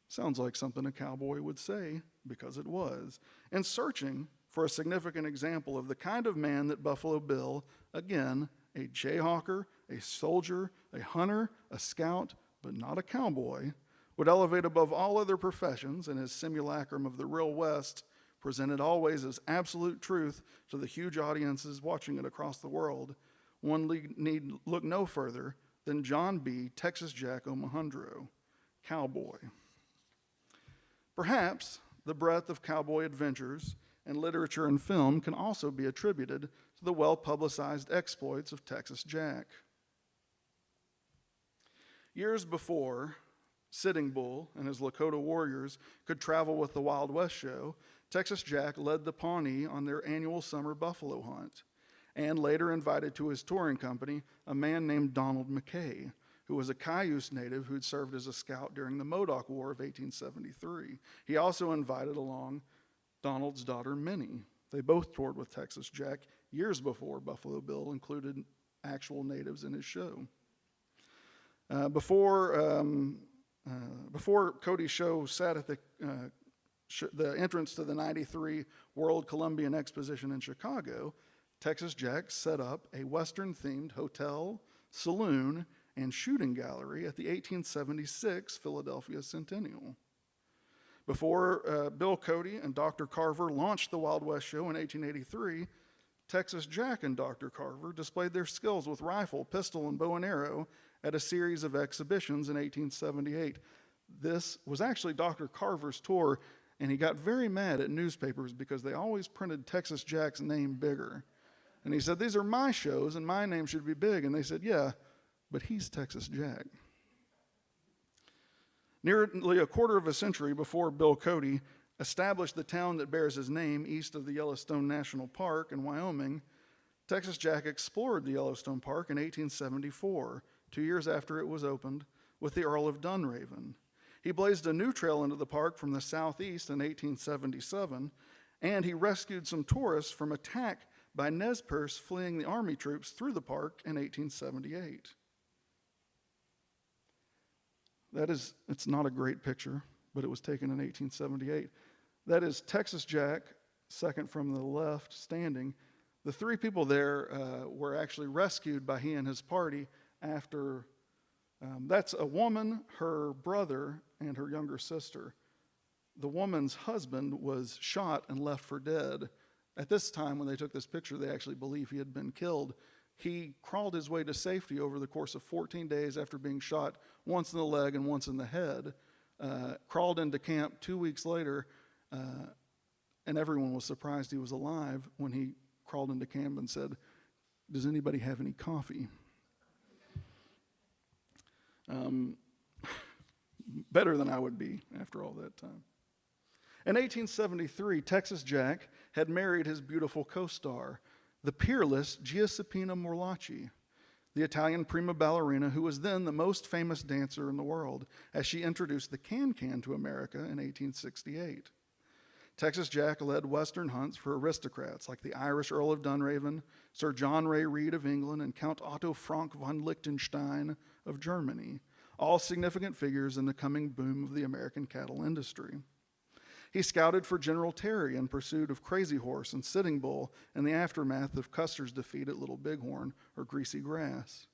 Sounds like something a cowboy would say, because it was. And searching for a significant example of the kind of man that Buffalo Bill, again, a jayhawker, a soldier, a hunter, a scout, but not a cowboy, would elevate above all other professions in his simulacrum of the real West, presented always as absolute truth to the huge audiences watching it across the world, one need look no further than John B. Texas Jack Omohundro, Cowboy. Perhaps the breadth of cowboy adventures and literature and film can also be attributed to the well-publicized exploits of Texas Jack. Years before Sitting Bull and his Lakota warriors could travel with the Wild West Show, Texas Jack led the Pawnee on their annual summer buffalo hunt, and later invited to his touring company a man named Donald McKay, who was a Cayuse native who'd served as a scout during the Modoc War of 1873. He also invited along Donald's daughter, Minnie. They both toured with Texas Jack years before Buffalo Bill included actual natives in his show. Before Cody's show sat at the entrance to the 93 World Columbian Exposition in Chicago, Texas Jack set up a Western-themed hotel, saloon, and shooting gallery at the 1876 Philadelphia Centennial. Before Bill Cody and Dr. Carver launched the Wild West Show in 1883, Texas Jack and Dr. Carver displayed their skills with rifle, pistol, and bow and arrow at a series of exhibitions in 1878. This was actually Dr. Carver's tour, and he got very mad at newspapers because they always printed Texas Jack's name bigger. And he said, "These are my shows, and my name should be big." And they said, "Yeah, but he's Texas Jack." Nearly a quarter of a century before Bill Cody established the town that bears his name east of the Yellowstone National Park in Wyoming, Texas Jack explored the Yellowstone Park in 1874, 2 years after it was opened, with the Earl of Dunraven. He blazed a new trail into the park from the southeast in 1877, and he rescued some tourists from attack by Nez Perce fleeing the Army troops through the park in 1878. It's not a great picture, but it was taken in 1878. That is Texas Jack, second from the left, standing. The three people there were actually rescued by he and his party after, that's a woman, her brother, and her younger sister. The woman's husband was shot and left for dead. At this time, when they took this picture, they actually believe he had been killed. He crawled his way to safety over the course of 14 days after being shot once in the leg and once in the head. Crawled into camp 2 weeks later, and everyone was surprised he was alive when he crawled into camp and said, "Does anybody have any coffee?" Better than I would be after all that time. In 1873, Texas Jack had married his beautiful co-star, the peerless Giuseppina Morlacci, the Italian prima ballerina who was then the most famous dancer in the world, as she introduced the can-can to America in 1868. Texas Jack led Western hunts for aristocrats like the Irish Earl of Dunraven, Sir John Ray Reed of England, and Count Otto Frank von Liechtenstein of Germany, all significant figures in the coming boom of the American cattle industry. He scouted for General Terry in pursuit of Crazy Horse and Sitting Bull in the aftermath of Custer's defeat at Little Bighorn or Greasy Grass.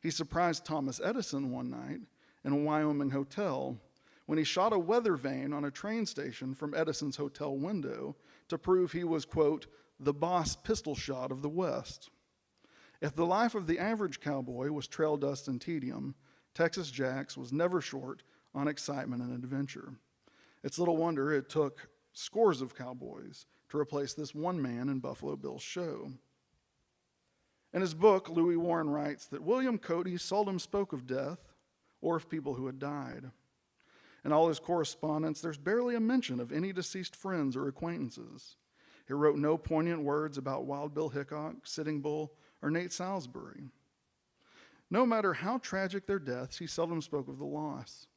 He surprised Thomas Edison one night in a Wyoming hotel when he shot a weather vane on a train station from Edison's hotel window to prove he was, quote, "the boss pistol shot of the West." If the life of the average cowboy was trail dust and tedium, Texas Jack's was never short on excitement and adventure. It's little wonder it took scores of cowboys to replace this one man in Buffalo Bill's show. In his book, Louis Warren writes that William Cody seldom spoke of death or of people who had died. In all his correspondence, there's barely a mention of any deceased friends or acquaintances. He wrote no poignant words about Wild Bill Hickok, Sitting Bull, or Nate Salisbury. No matter how tragic their deaths, he seldom spoke of the loss.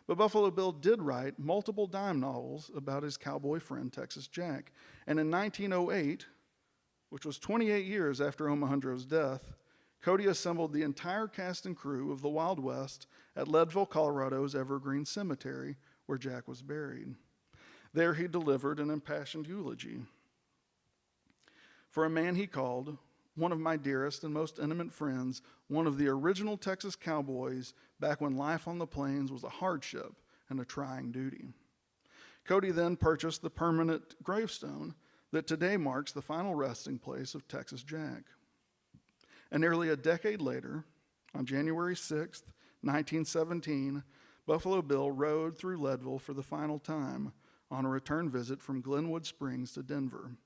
But Buffalo Bill did write multiple dime novels about his cowboy friend Texas Jack. And in 1908, which was 28 years after Omohundro's death, Cody assembled the entire cast and crew of the Wild West at Leadville, Colorado's Evergreen Cemetery, where Jack was buried. There he delivered an impassioned eulogy. For a man he called, "one of my dearest and most intimate friends, one of the original Texas cowboys back when life on the plains was a hardship and a trying duty." Cody then purchased the permanent gravestone that today marks the final resting place of Texas Jack. And nearly a decade later, on January 6th, 1917, Buffalo Bill rode through Leadville for the final time on a return visit from Glenwood Springs to Denver.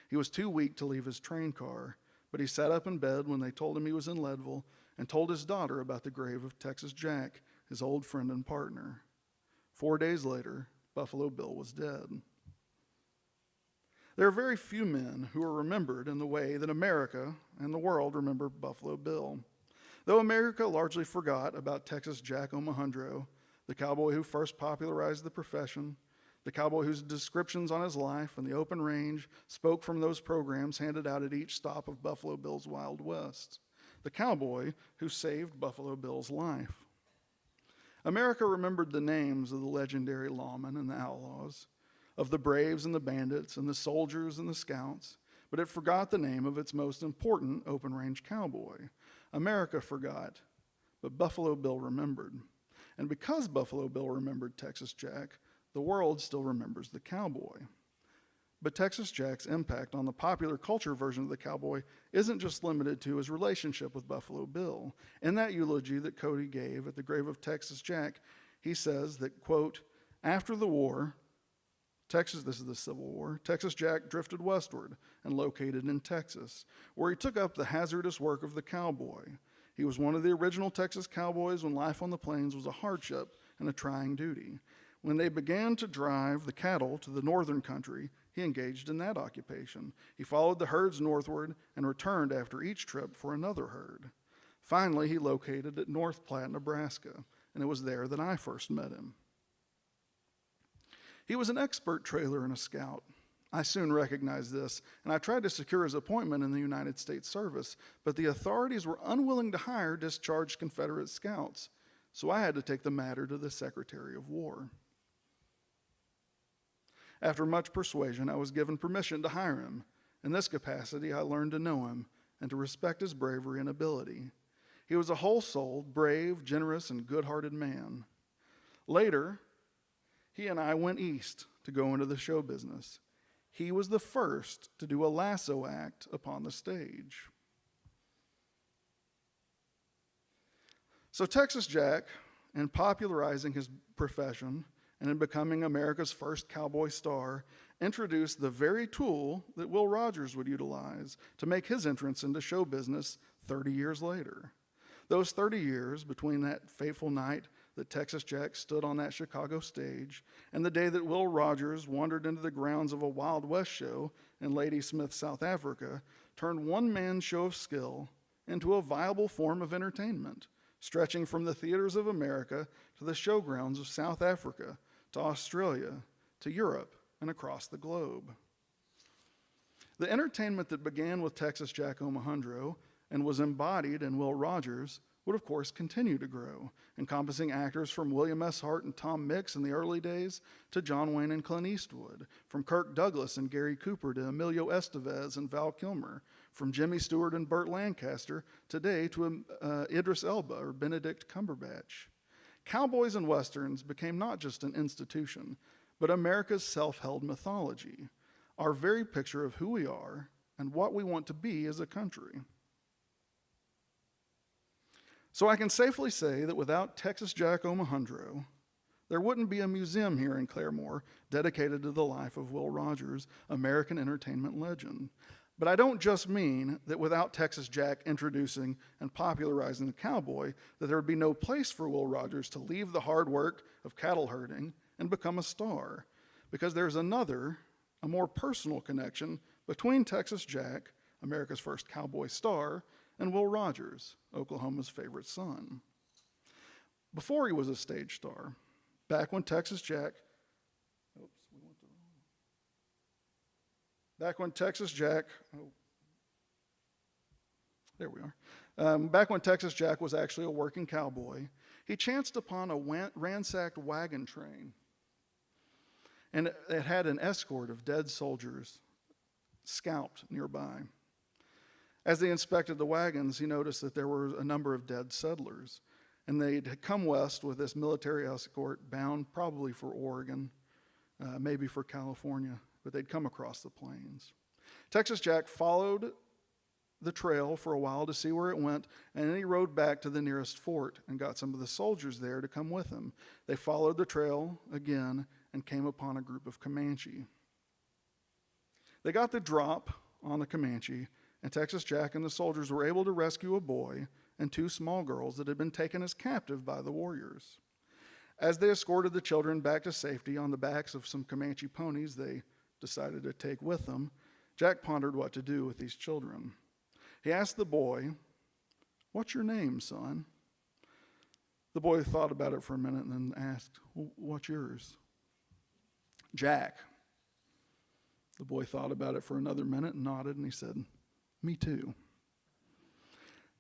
He was too weak to leave his train car, but he sat up in bed when they told him he was in Leadville and told his daughter about the grave of Texas Jack, his old friend and partner. 4 days later, Buffalo Bill was dead. There are very few men who are remembered in the way that America and the world remember Buffalo Bill. Though America largely forgot about Texas Jack Omohundro, the cowboy who first popularized the profession, the cowboy whose descriptions on his life and the open range spoke from those programs handed out at each stop of Buffalo Bill's Wild West, the cowboy who saved Buffalo Bill's life. America remembered the names of the legendary lawmen and the outlaws, of the braves and the bandits and the soldiers and the scouts, but it forgot the name of its most important open-range cowboy. America forgot, but Buffalo Bill remembered. And because Buffalo Bill remembered Texas Jack, the world still remembers the cowboy. But Texas Jack's impact on the popular culture version of the cowboy isn't just limited to his relationship with Buffalo Bill. In that eulogy that Cody gave at the grave of Texas Jack, he says that, quote, after the war, this is the Civil War, Texas Jack drifted westward and located in Texas, where he took up the hazardous work of the cowboy. He was one of the original Texas cowboys when life on the plains was a hardship and a trying duty. When they began to drive the cattle to the northern country, he engaged in that occupation. He followed the herds northward and returned after each trip for another herd. Finally, he located at North Platte, Nebraska, and it was there that I first met him. He was an expert trailer and a scout. I soon recognized this, and I tried to secure his appointment in the United States service, but the authorities were unwilling to hire discharged Confederate scouts, so I had to take the matter to the Secretary of War. After much persuasion, I was given permission to hire him. In this capacity, I learned to know him and to respect his bravery and ability. He was a whole-souled, brave, generous, and good-hearted man. Later, he and I went east to go into the show business. He was the first to do a lasso act upon the stage. So Texas Jack, in popularizing his profession and in becoming America's first cowboy star, introduced the very tool that Will Rogers would utilize to make his entrance into show business 30 years later. Those 30 years between that fateful night that Texas Jack stood on that Chicago stage and the day that Will Rogers wandered into the grounds of a Wild West show in Ladysmith, South Africa, turned one man's show of skill into a viable form of entertainment, stretching from the theaters of America to the showgrounds of South Africa, to Australia, to Europe, and across the globe. The entertainment that began with Texas Jack Omohundro and was embodied in Will Rogers would of course continue to grow, encompassing actors from William S. Hart and Tom Mix in the early days to John Wayne and Clint Eastwood, from Kirk Douglas and Gary Cooper to Emilio Estevez and Val Kilmer, from Jimmy Stewart and Burt Lancaster today to Idris Elba or Benedict Cumberbatch. Cowboys and Westerns became not just an institution, but America's self-held mythology, our very picture of who we are and what we want to be as a country. So I can safely say that without Texas Jack Omohundro, there wouldn't be a museum here in Claremore dedicated to the life of Will Rogers, American entertainment legend. But I don't just mean that without Texas Jack introducing and popularizing the cowboy, that there would be no place for Will Rogers to leave the hard work of cattle herding and become a star. Because there's another, a more personal connection between Texas Jack, America's first cowboy star, and Will Rogers, Oklahoma's favorite son. Before he was a stage star, back when Texas Jack, back when Texas Jack was actually a working cowboy, he chanced upon a ransacked wagon train, and it had an escort of dead soldiers scalped nearby. As they inspected the wagons, he noticed that there were a number of dead settlers, and they'd come west with this military escort bound probably for Oregon, maybe for California, but they'd come across the plains. Texas Jack followed the trail for a while to see where it went, and then he rode back to the nearest fort and got some of the soldiers there to come with him. They followed the trail again and came upon a group of Comanche. They got the drop on the Comanche, and Texas Jack and the soldiers were able to rescue a boy and two small girls that had been taken as captive by the warriors. As they escorted the children back to safety on the backs of some Comanche ponies they decided to take with them, Jack pondered what to do with these children. He asked the boy, "What's your name, son?" The boy thought about it for a minute and then asked, "What's yours?" "Jack." The boy thought about it for another minute and nodded, and he said, "Me too."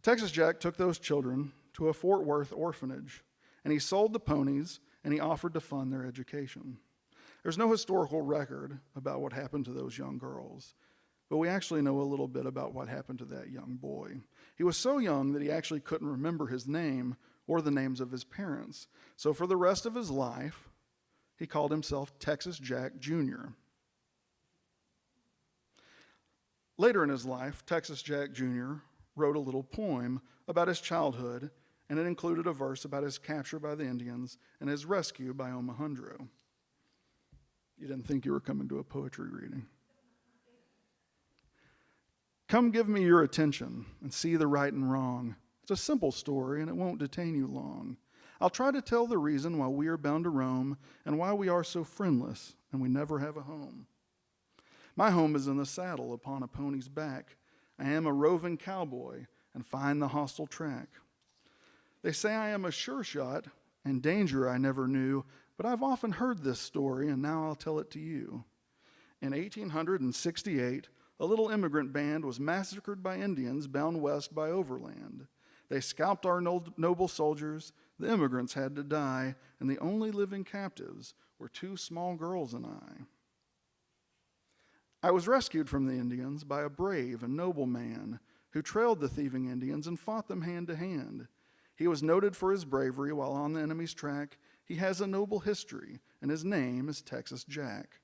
Texas Jack took those children to a Fort Worth orphanage, and he sold the ponies, and he offered to fund their education. There's no historical record about what happened to those young girls, but we actually know a little bit about what happened to that young boy. He was so young that he actually couldn't remember his name or the names of his parents. So for the rest of his life, he called himself Texas Jack Jr. Later in his life, Texas Jack Jr. wrote a little poem about his childhood, and it included a verse about his capture by the Indians and his rescue by Omohundro. You didn't think you were coming to a poetry reading. Come give me your attention and see the right and wrong. It's a simple story and it won't detain you long. I'll try to tell the reason why we are bound to roam and why we are so friendless and we never have a home. My home is in the saddle upon a pony's back. I am a roving cowboy and find the hostile track. They say I am a sure shot and danger I never knew, but I've often heard this story and now I'll tell it to you. In 1868, a little immigrant band was massacred by Indians bound west by overland. They scalped our noble soldiers, the immigrants had to die, and the only living captives were 2 small girls and I. I was rescued from the Indians by a brave and noble man who trailed the thieving Indians and fought them hand to hand. He was noted for his bravery while on the enemy's track. He has a noble history, and his name is Texas Jack.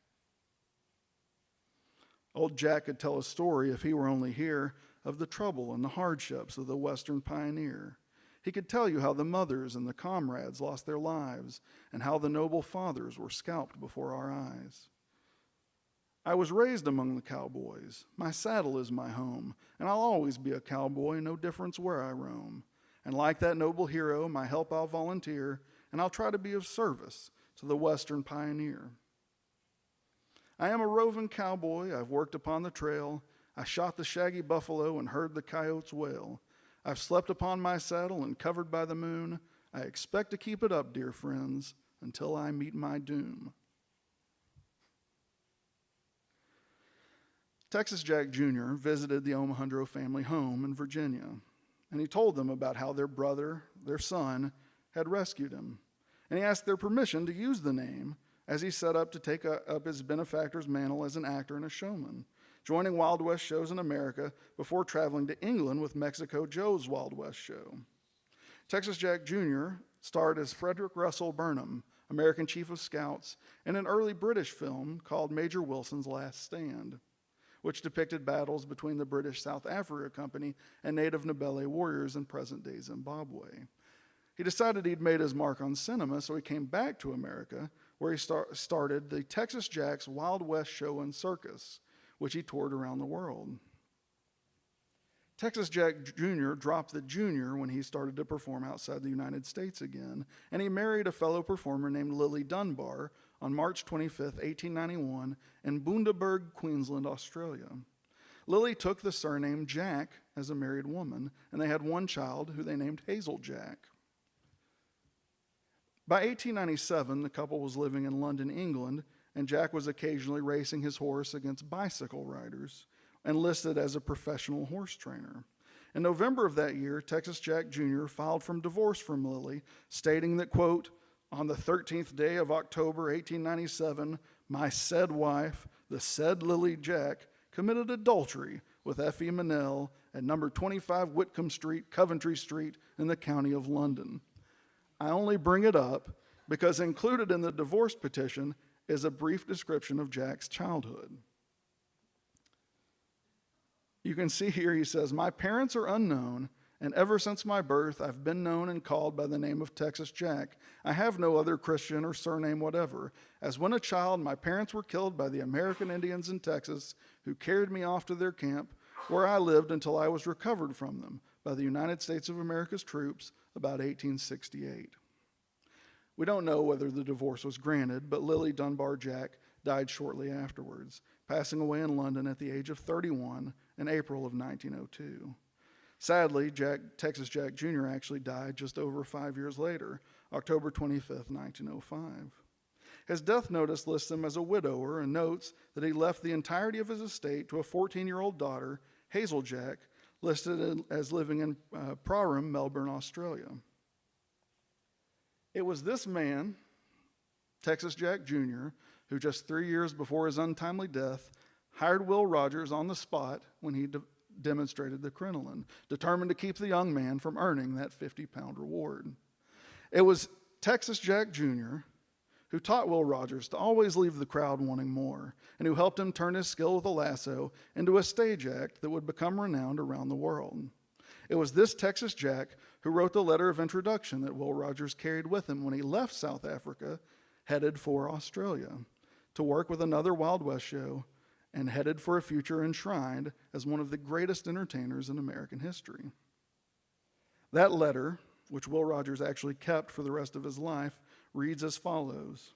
Old Jack could tell a story, if he were only here, of the trouble and the hardships of the Western pioneer. He could tell you how the mothers and the comrades lost their lives and how the noble fathers were scalped before our eyes. I was raised among the cowboys. My saddle is my home, and I'll always be a cowboy, no difference where I roam. And like that noble hero, my help I'll volunteer, and I'll try to be of service to the Western pioneer. I am a roving cowboy, I've worked upon the trail. I shot the shaggy buffalo and heard the coyotes wail. I've slept upon my saddle and covered by the moon. I expect to keep it up, dear friends, until I meet my doom. Texas Jack Jr. visited the Omohundro family home in Virginia, and he told them about how their brother, their son, had rescued him. And he asked their permission to use the name as he set up to take up his benefactor's mantle as an actor and a showman, joining Wild West shows in America before traveling to England with Mexico Joe's Wild West show. Texas Jack Jr. starred as Frederick Russell Burnham, American Chief of Scouts, in an early British film called Major Wilson's Last Stand, which depicted battles between the British South Africa Company and native Ndebele warriors in present-day Zimbabwe. He decided he'd made his mark on cinema, so he came back to America, where he started the Texas Jack's Wild West Show and Circus, which he toured around the world. Texas Jack Jr. dropped the junior when he started to perform outside the United States again, and he married a fellow performer named Lily Dunbar on March 25, 1891, in Bundaberg, Queensland, Australia. Lily took the surname Jack as a married woman, and they had one child who they named Hazel Jack. By 1897, the couple was living in London, England, and Jack was occasionally racing his horse against bicycle riders, enlisted as a professional horse trainer. In November of that year, Texas Jack Jr. filed for divorce from Lily, stating that, quote, on the 13th day of October, 1897, my said wife, the said Lily Jack, committed adultery with Effie Manel at number 25 Whitcomb Street, Coventry Street, in the county of London. I only bring it up because included in the divorce petition is a brief description of Jack's childhood. You can see here he says, my parents are unknown, and ever since my birth I've been known and called by the name of Texas Jack. I have no other Christian or surname whatever, as when a child my parents were killed by the American Indians in Texas who carried me off to their camp, where I lived until I was recovered from them by the United States of America's troops about 1868. We don't know whether the divorce was granted, but Lily Dunbar Jack died shortly afterwards, passing away in London at the age of 31 in April of 1902. Sadly, Texas Jack Jr. actually died just over 5 years later, October 25th, 1905. His death notice lists him as a widower and notes that he left the entirety of his estate to a 14-year-old daughter, Hazel Jack, listed as living in Prahran, Melbourne, Australia. It was this man, Texas Jack Jr., who just 3 years before his untimely death hired Will Rogers on the spot when he demonstrated the crinoline, determined to keep the young man from earning that 50-pound reward. It was Texas Jack Jr. who taught Will Rogers to always leave the crowd wanting more, and who helped him turn his skill with a lasso into a stage act that would become renowned around the world. It was this Texas Jack who wrote the letter of introduction that Will Rogers carried with him when he left South Africa, headed for Australia, to work with another Wild West show, and headed for a future enshrined as one of the greatest entertainers in American history. That letter, which Will Rogers actually kept for the rest of his life, reads as follows.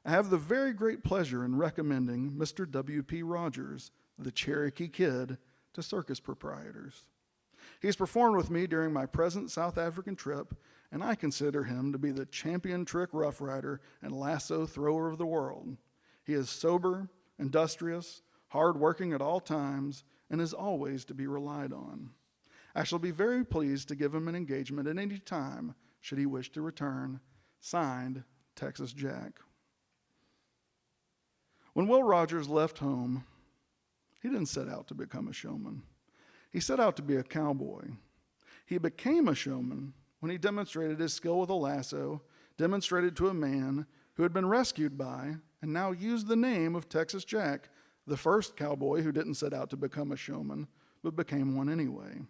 I have the very great pleasure in recommending Mr. W.P. Rogers, the Cherokee Kid, to circus proprietors. He's performed with me during my present South African trip, and I consider him to be the champion trick rough rider and lasso thrower of the world. He is sober, industrious, hard-working at all times, and is always to be relied on. I shall be very pleased to give him an engagement at any time, should he wish to return. Signed, Texas Jack. When Will Rogers left home, he didn't set out to become a showman. He set out to be a cowboy. He became a showman when he demonstrated his skill with a lasso, demonstrated to a man who had been rescued by and now used the name of Texas Jack, the first cowboy who didn't set out to become a showman, but became one anyway.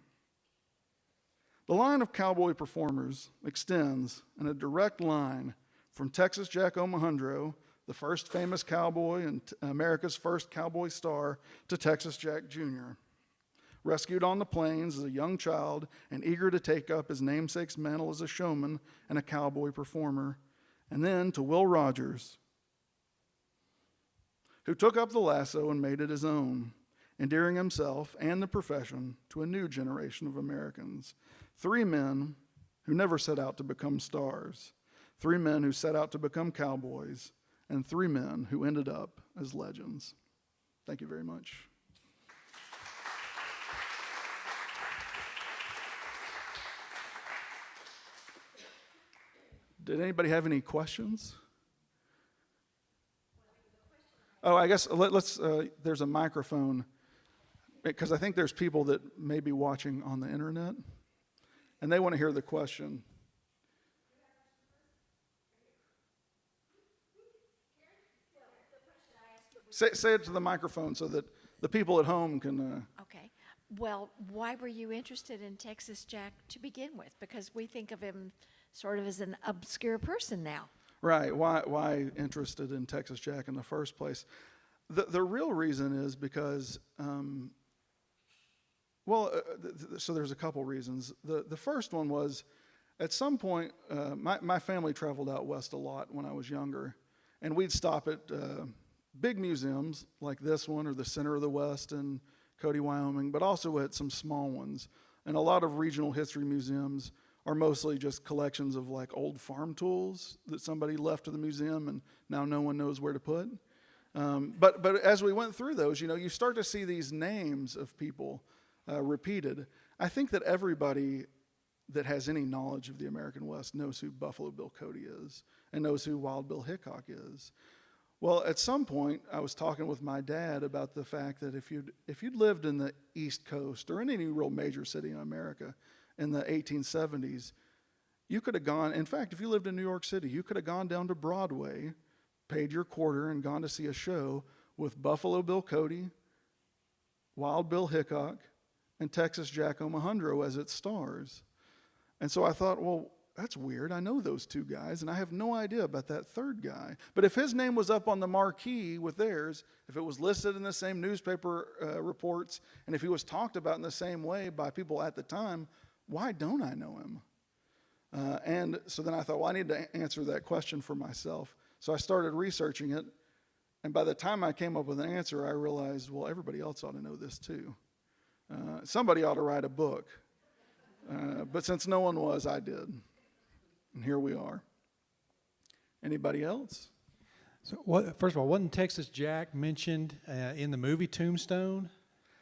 The line of cowboy performers extends in a direct line from Texas Jack Omohundro, the first famous cowboy and America's first cowboy star, to Texas Jack Jr., rescued on the plains as a young child and eager to take up his namesake's mantle as a showman and a cowboy performer, and then to Will Rogers, who took up the lasso and made it his own, endearing himself and the profession to a new generation of Americans. 3 men who never set out to become stars, 3 men who set out to become cowboys, and 3 men who ended up as legends. Thank you very much. Did anybody have any questions? Oh, I guess let's there's a microphone, because I think there's people that may be watching on the internet, and they want to hear the question. Say it to the microphone so that the people at home can... Okay. Well, why were you interested in Texas Jack to begin with? Because we think of him sort of as an obscure person now. Right. Why interested in Texas Jack in the first place? The real reason is because, so there's a couple reasons. The first one was, at some point, my family traveled out west a lot when I was younger, and we'd stop at big museums like this one or the Center of the West in Cody, Wyoming, but also at some small ones. And a lot of regional history museums are mostly just collections of like old farm tools that somebody left to the museum and now no one knows where to put. But as we went through those, you start to see these names of people repeated. I think that everybody that has any knowledge of the American West knows who Buffalo Bill Cody is and knows who Wild Bill Hickok is. Well, at some point, I was talking with my dad about the fact that if you'd lived in the East Coast or in any real major city in America in the 1870s, you could have gone, in fact, if you lived in New York City, you could have gone down to Broadway, paid your quarter, and gone to see a show with Buffalo Bill Cody, Wild Bill Hickok, and Texas Jack Omohundro as its stars. And so I thought, well, that's weird. I know those 2 guys, and I have no idea about that third guy. But if his name was up on the marquee with theirs, if it was listed in the same newspaper reports, and if he was talked about in the same way by people at the time, why don't I know him? And so then I thought, well, I need to answer that question for myself. So I started researching it, and by the time I came up with an answer, I realized, well, everybody else ought to know this too. Somebody ought to write a book. But since no one was, I did. And here we are. Anybody else? So, first of all, wasn't Texas Jack mentioned in the movie Tombstone?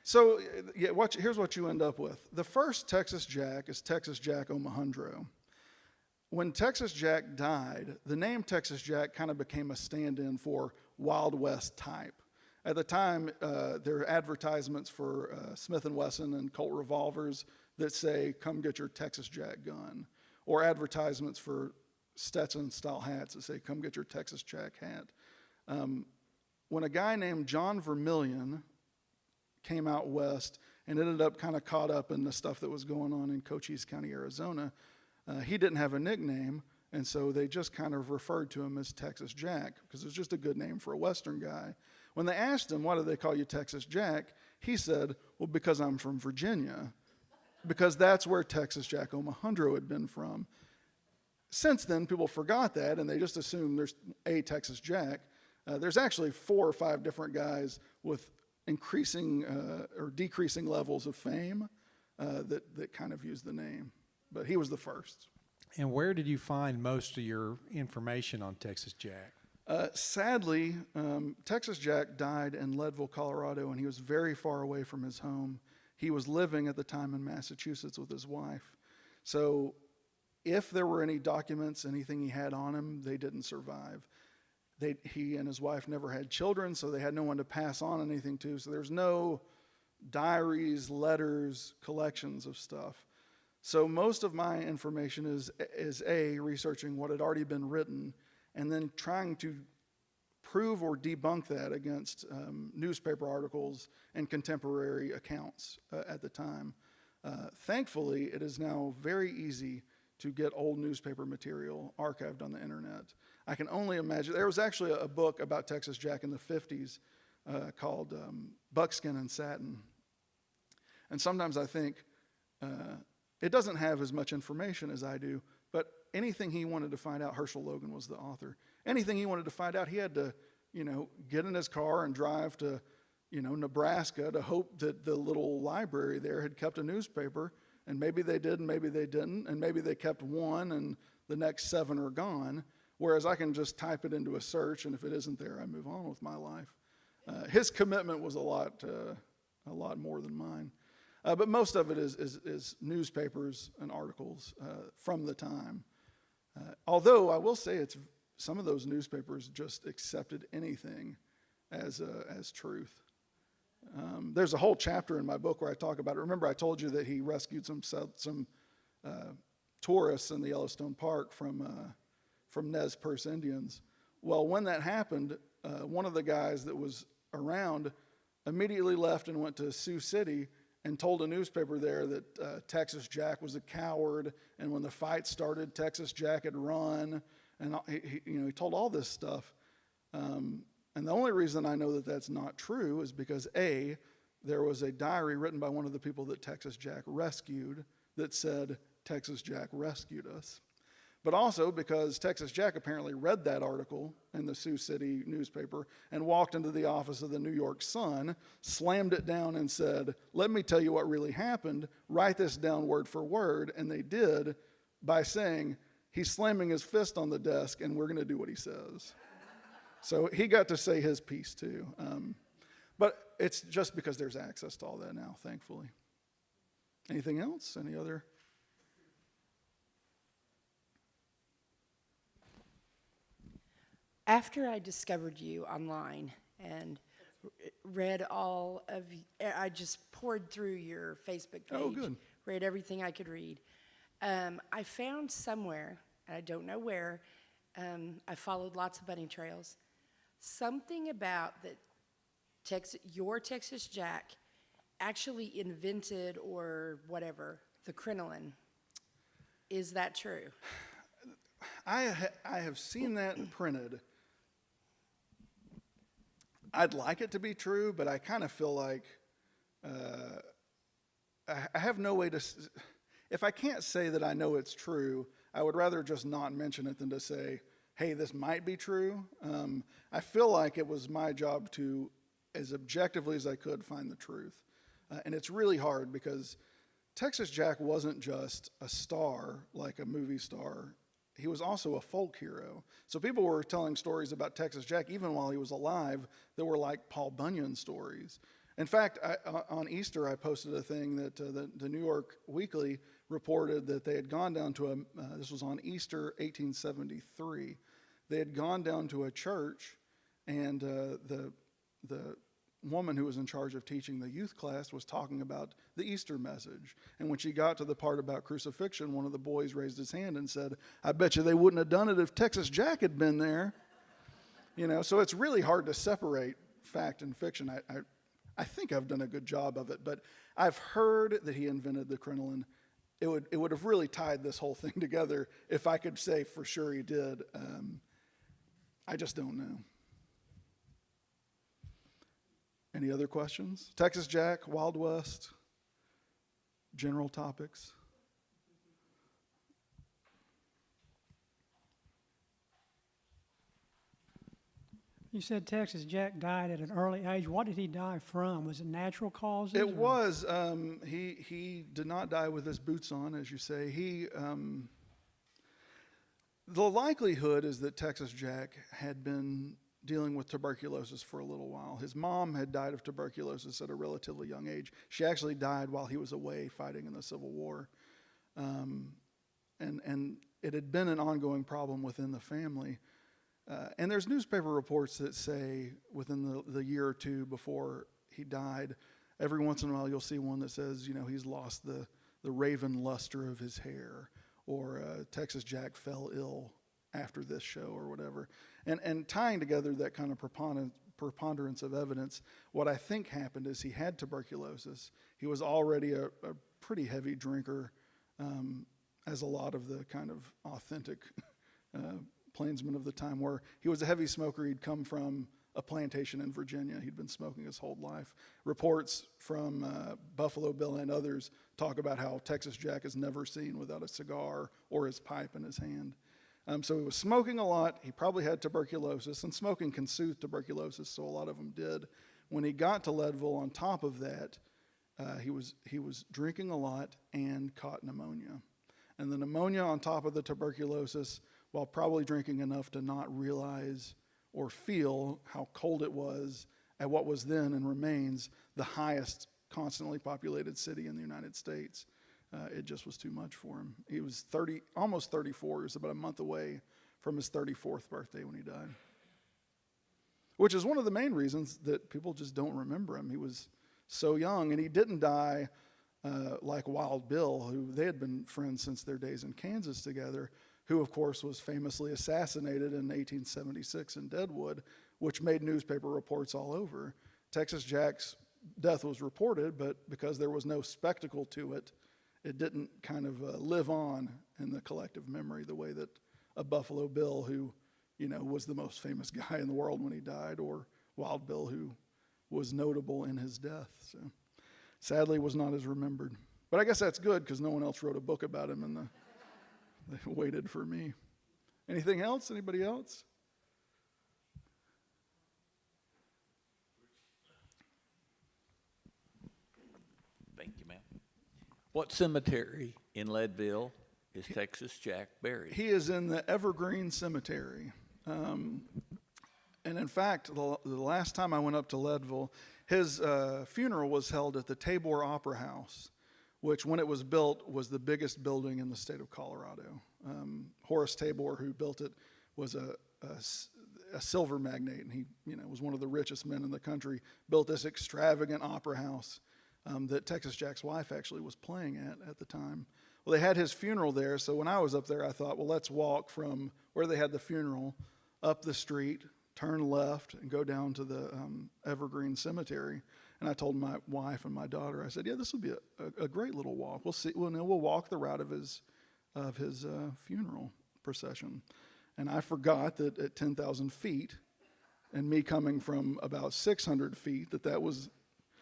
So, yeah, here's what you end up with. The first Texas Jack is Texas Jack Omohundro. When Texas Jack died, the name Texas Jack kind of became a stand-in for Wild West type. At the time, there are advertisements for Smith & Wesson and Colt revolvers that say, come get your Texas Jack gun. Or advertisements for Stetson-style hats that say, "Come get your Texas Jack hat." When a guy named John Vermillion came out west and ended up kind of caught up in the stuff that was going on in Cochise County, Arizona, he didn't have a nickname, and so they just kind of referred to him as Texas Jack because it was just a good name for a Western guy. When they asked him, "Why do they call you Texas Jack?" he said, "Well, because I'm from Virginia," because that's where Texas Jack Omohundro had been from. Since then, people forgot that, and they just assumed there's a Texas Jack. There's actually 4 or 5 different guys with increasing or decreasing levels of fame that kind of use the name. But he was the first. And where did you find most of your information on Texas Jack? Sadly, Texas Jack died in Leadville, Colorado, and he was very far away from his home. He was living at the time in Massachusetts with his wife. So if there were any documents, anything he had on him, they didn't survive. He and his wife never had children, so they had no one to pass on anything to. So there's no diaries, letters, collections of stuff. So most of my information is researching what had already been written, and then trying to prove or debunk that against newspaper articles and contemporary accounts at the time. Thankfully, it is now very easy to get old newspaper material archived on the internet. I can only imagine, there was actually a book about Texas Jack in the 50s called Buckskin and Satin. And sometimes I think it doesn't have as much information as I do, but anything he wanted to find out, Herschel Logan was the author. Anything he wanted to find out, he had to, get in his car and drive to, Nebraska to hope that the little library there had kept a newspaper, and maybe they did and maybe they didn't, and maybe they kept one and the next 7 are gone, whereas I can just type it into a search, and if it isn't there, I move on with my life. His commitment was a lot more than mine. But most of it is newspapers and articles from the time. Although I will say some of those newspapers just accepted anything as truth. There's a whole chapter in my book where I talk about it. Remember, I told you that he rescued some tourists in the Yellowstone Park from Nez Perce Indians. Well, when that happened, one of the guys that was around immediately left and went to Sioux City and told a newspaper there that Texas Jack was a coward, and when the fight started, Texas Jack had run, and he told all this stuff. And the only reason I know that that's not true is because there was a diary written by one of the people that Texas Jack rescued that said, "Texas Jack rescued us." But also because Texas Jack apparently read that article in the Sioux City newspaper and walked into the office of the New York Sun, slammed it down and said, "Let me tell you what really happened, write this down word for word," and they did by saying, "He's slamming his fist on the desk and we're going to do what he says." So he got to say his piece too. But it's just because there's access to all that now, thankfully. Anything else? Any other? After I discovered you online and read I just poured through your Facebook page. Oh, good. Read everything I could read. I found somewhere, and I don't know where, I followed lots of bunny trails, something about your Texas Jack actually invented or whatever, the crinoline. Is that true? I have seen that printed. I'd like it to be true, but I kind of feel like I have no way to. If I can't say that I know it's true, I would rather just not mention it than to say, "Hey, this might be true." I feel like it was my job to, as objectively as I could, find the truth. And it's really hard because Texas Jack wasn't just a star like a movie star. He was also a folk hero. So people were telling stories about Texas Jack even while he was alive that were like Paul Bunyan stories. In fact, on Easter, I posted a thing that the New York Weekly reported that they had gone down to this was on Easter 1873. They had gone down to a church, and woman who was in charge of teaching the youth class was talking about the Easter message. And when she got to the part about crucifixion, one of the boys raised his hand and said, "I bet you they wouldn't have done it if Texas Jack had been there." You know, so it's really hard to separate fact and fiction. I think I've done a good job of it, but I've heard that he invented the crinoline. It would have really tied this whole thing together if I could say for sure he did. I just don't know. Any other questions? Texas Jack, Wild West, general topics? You said Texas Jack died at an early age. What did he die from? Was it natural causes? It or- was. He did not die with his boots on, as you say. The likelihood is that Texas Jack had been dealing with tuberculosis for a little while. His mom had died of tuberculosis at a relatively young age. She actually died while he was away fighting in the Civil War. And it had been an ongoing problem within the family. And there's newspaper reports that say within the year or two before he died, every once in a while you'll see one that says, you know, he's lost the raven luster of his hair, or Texas Jack fell ill after this show or whatever. And tying together that kind of preponderance of evidence, what I think happened is he had tuberculosis. He was already a pretty heavy drinker, as a lot of the kind of authentic plainsmen of the time were. He was a heavy smoker. He'd come from a plantation in Virginia. He'd been smoking his whole life. Reports from Buffalo Bill and others talk about how Texas Jack is never seen without a cigar or his pipe in his hand. So he was smoking a lot. He probably had tuberculosis, and smoking can soothe tuberculosis, so a lot of them did. When he got to Leadville, on top of that, he was drinking a lot and caught pneumonia. And the pneumonia on top of the tuberculosis, while probably drinking enough to not realize or feel how cold it was at what was then and remains the highest constantly populated city in the United States. It just was too much for him. He was almost 34. He was about a month away from his 34th birthday when he died. Which is one of the main reasons that people just don't remember him. He was so young, and he didn't die like Wild Bill, who they had been friends since their days in Kansas together, who, of course, was famously assassinated in 1876 in Deadwood, which made newspaper reports all over. Texas Jack's death was reported, but because there was no spectacle to it, it didn't kind of live on in the collective memory the way that a Buffalo Bill, who, you know, was the most famous guy in the world when he died, or Wild Bill, who was notable in his death. So sadly was not as remembered. But I guess that's good, because no one else wrote a book about him, and they waited for me. Anything else? Anybody else? Thank you, ma'am. What cemetery in Leadville is Texas Jack buried? He is in the Evergreen Cemetery. And in fact, the last time I went up to Leadville, his funeral was held at the Tabor Opera House, which, when it was built, was the biggest building in the state of Colorado. Horace Tabor, who built it, was a silver magnate, and he, you know, was one of the richest men in the country. Built this extravagant opera house that Texas Jack's wife actually was playing at the time. Well, they had his funeral there, so when I was up there, I thought, well, let's walk from where they had the funeral up the street, turn left, and go down to the Evergreen Cemetery. And I told my wife and my daughter, I said, yeah, this will be a great little walk. We'll see. We'll walk the route of his funeral procession. And I forgot that at 10,000 feet, and me coming from about 600 feet, that was.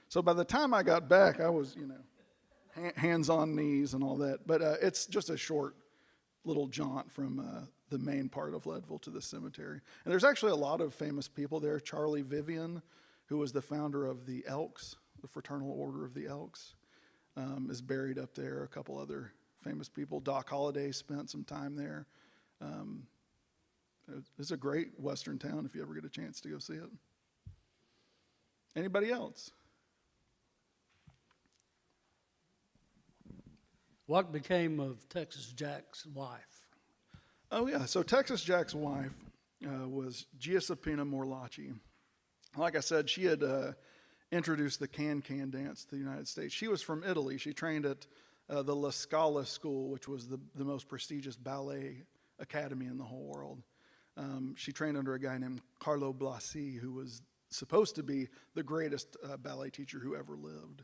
So by the time I got back, I was, you know, hands on knees and all that. But it's just a short little jaunt from the main part of Leadville to the cemetery. And there's actually a lot of famous people there. Charlie Vivian, who was the founder of the Elks, the Fraternal Order of the Elks, is buried up there. A couple other famous people. Doc Holliday spent some time there. It's a great western town if you ever get a chance to go see it. Anybody else? What became of Texas Jack's wife? Oh, yeah. So Texas Jack's wife was Giuseppina Morlacci. Like I said, she had introduced the can-can dance to the United States. She was from Italy. She trained at the La Scala School, which was the most prestigious ballet academy in the whole world. She trained under a guy named Carlo Blasi, who was supposed to be the greatest ballet teacher who ever lived.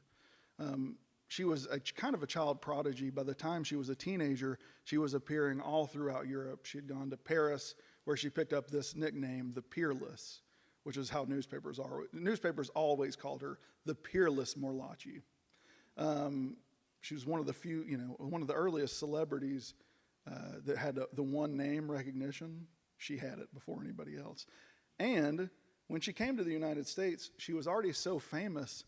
She was kind of a child prodigy. By the time she was a teenager, she was appearing all throughout Europe. She had gone to Paris, where she picked up this nickname, the Peerless, which is how newspapers are. Newspapers always called her the Peerless Morlacci. She was one of the few, one of the earliest celebrities that had the one name recognition. She had it before anybody else. And when she came to the United States, she was already so famous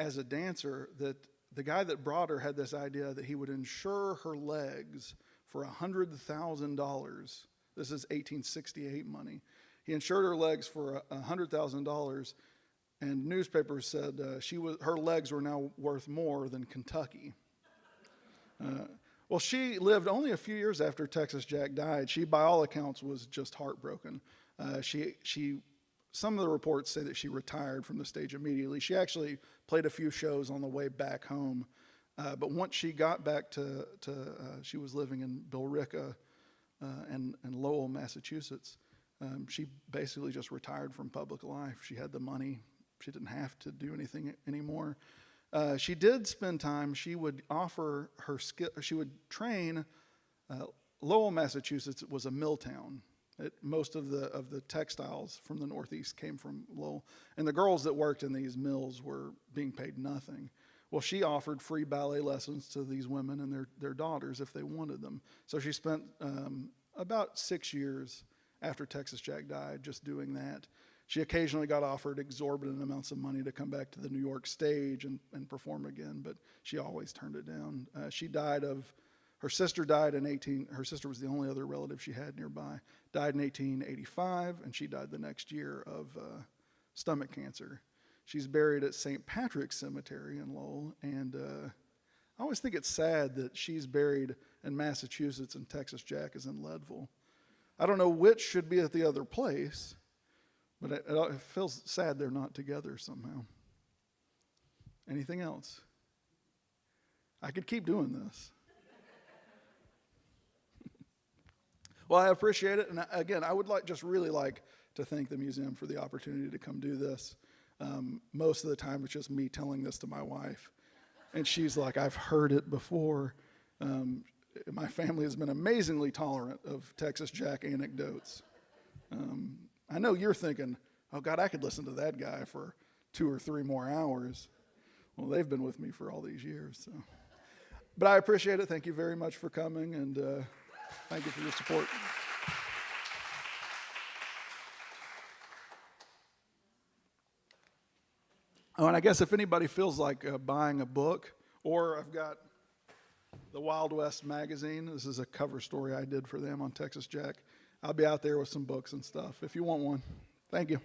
as a dancer that the guy that brought her had this idea that he would insure her legs for $100,000. This is 1868 money. He insured her legs for $100,000, and newspapers said her legs were now worth more than Kentucky. Well, she lived only a few years after Texas Jack died. She, by all accounts, was just heartbroken. Some of the reports say that she retired from the stage immediately. She actually played a few shows on the way back home. But once she got back she was living in Billerica and Lowell, Massachusetts. She basically just retired from public life. She had the money. She didn't have to do anything anymore. She did spend time. She would offer her skill. She would train. Lowell, Massachusetts was a mill town. Most of the textiles from the Northeast came from Lowell. And the girls that worked in these mills were being paid nothing. Well, she offered free ballet lessons to these women and their daughters if they wanted them. So she spent about 6 years after Texas Jack died just doing that. She occasionally got offered exorbitant amounts of money to come back to the New York stage and perform again, but she always turned it down. Her sister died her sister was the only other relative she had nearby, died in 1885, and she died the next year of stomach cancer. She's buried at St. Patrick's Cemetery in Lowell, and I always think it's sad that she's buried in Massachusetts and Texas Jack is in Leadville. I don't know which should be at the other place, but it feels sad they're not together somehow. Anything else? I could keep doing this. Well, I appreciate it, and again, I would really like to thank the museum for the opportunity to come do this. Most of the time, it's just me telling this to my wife, and she's like, "I've heard it before." My family has been amazingly tolerant of Texas Jack anecdotes. I know you're thinking, "Oh God, I could listen to that guy for 2 or 3 more hours." Well, they've been with me for all these years, so. But I appreciate it. Thank you very much for coming, and thank you for your support. Oh, and I guess if anybody feels like buying a book, or I've got the Wild West magazine. This is a cover story I did for them on Texas Jack. I'll be out there with some books and stuff if you want one. Thank you.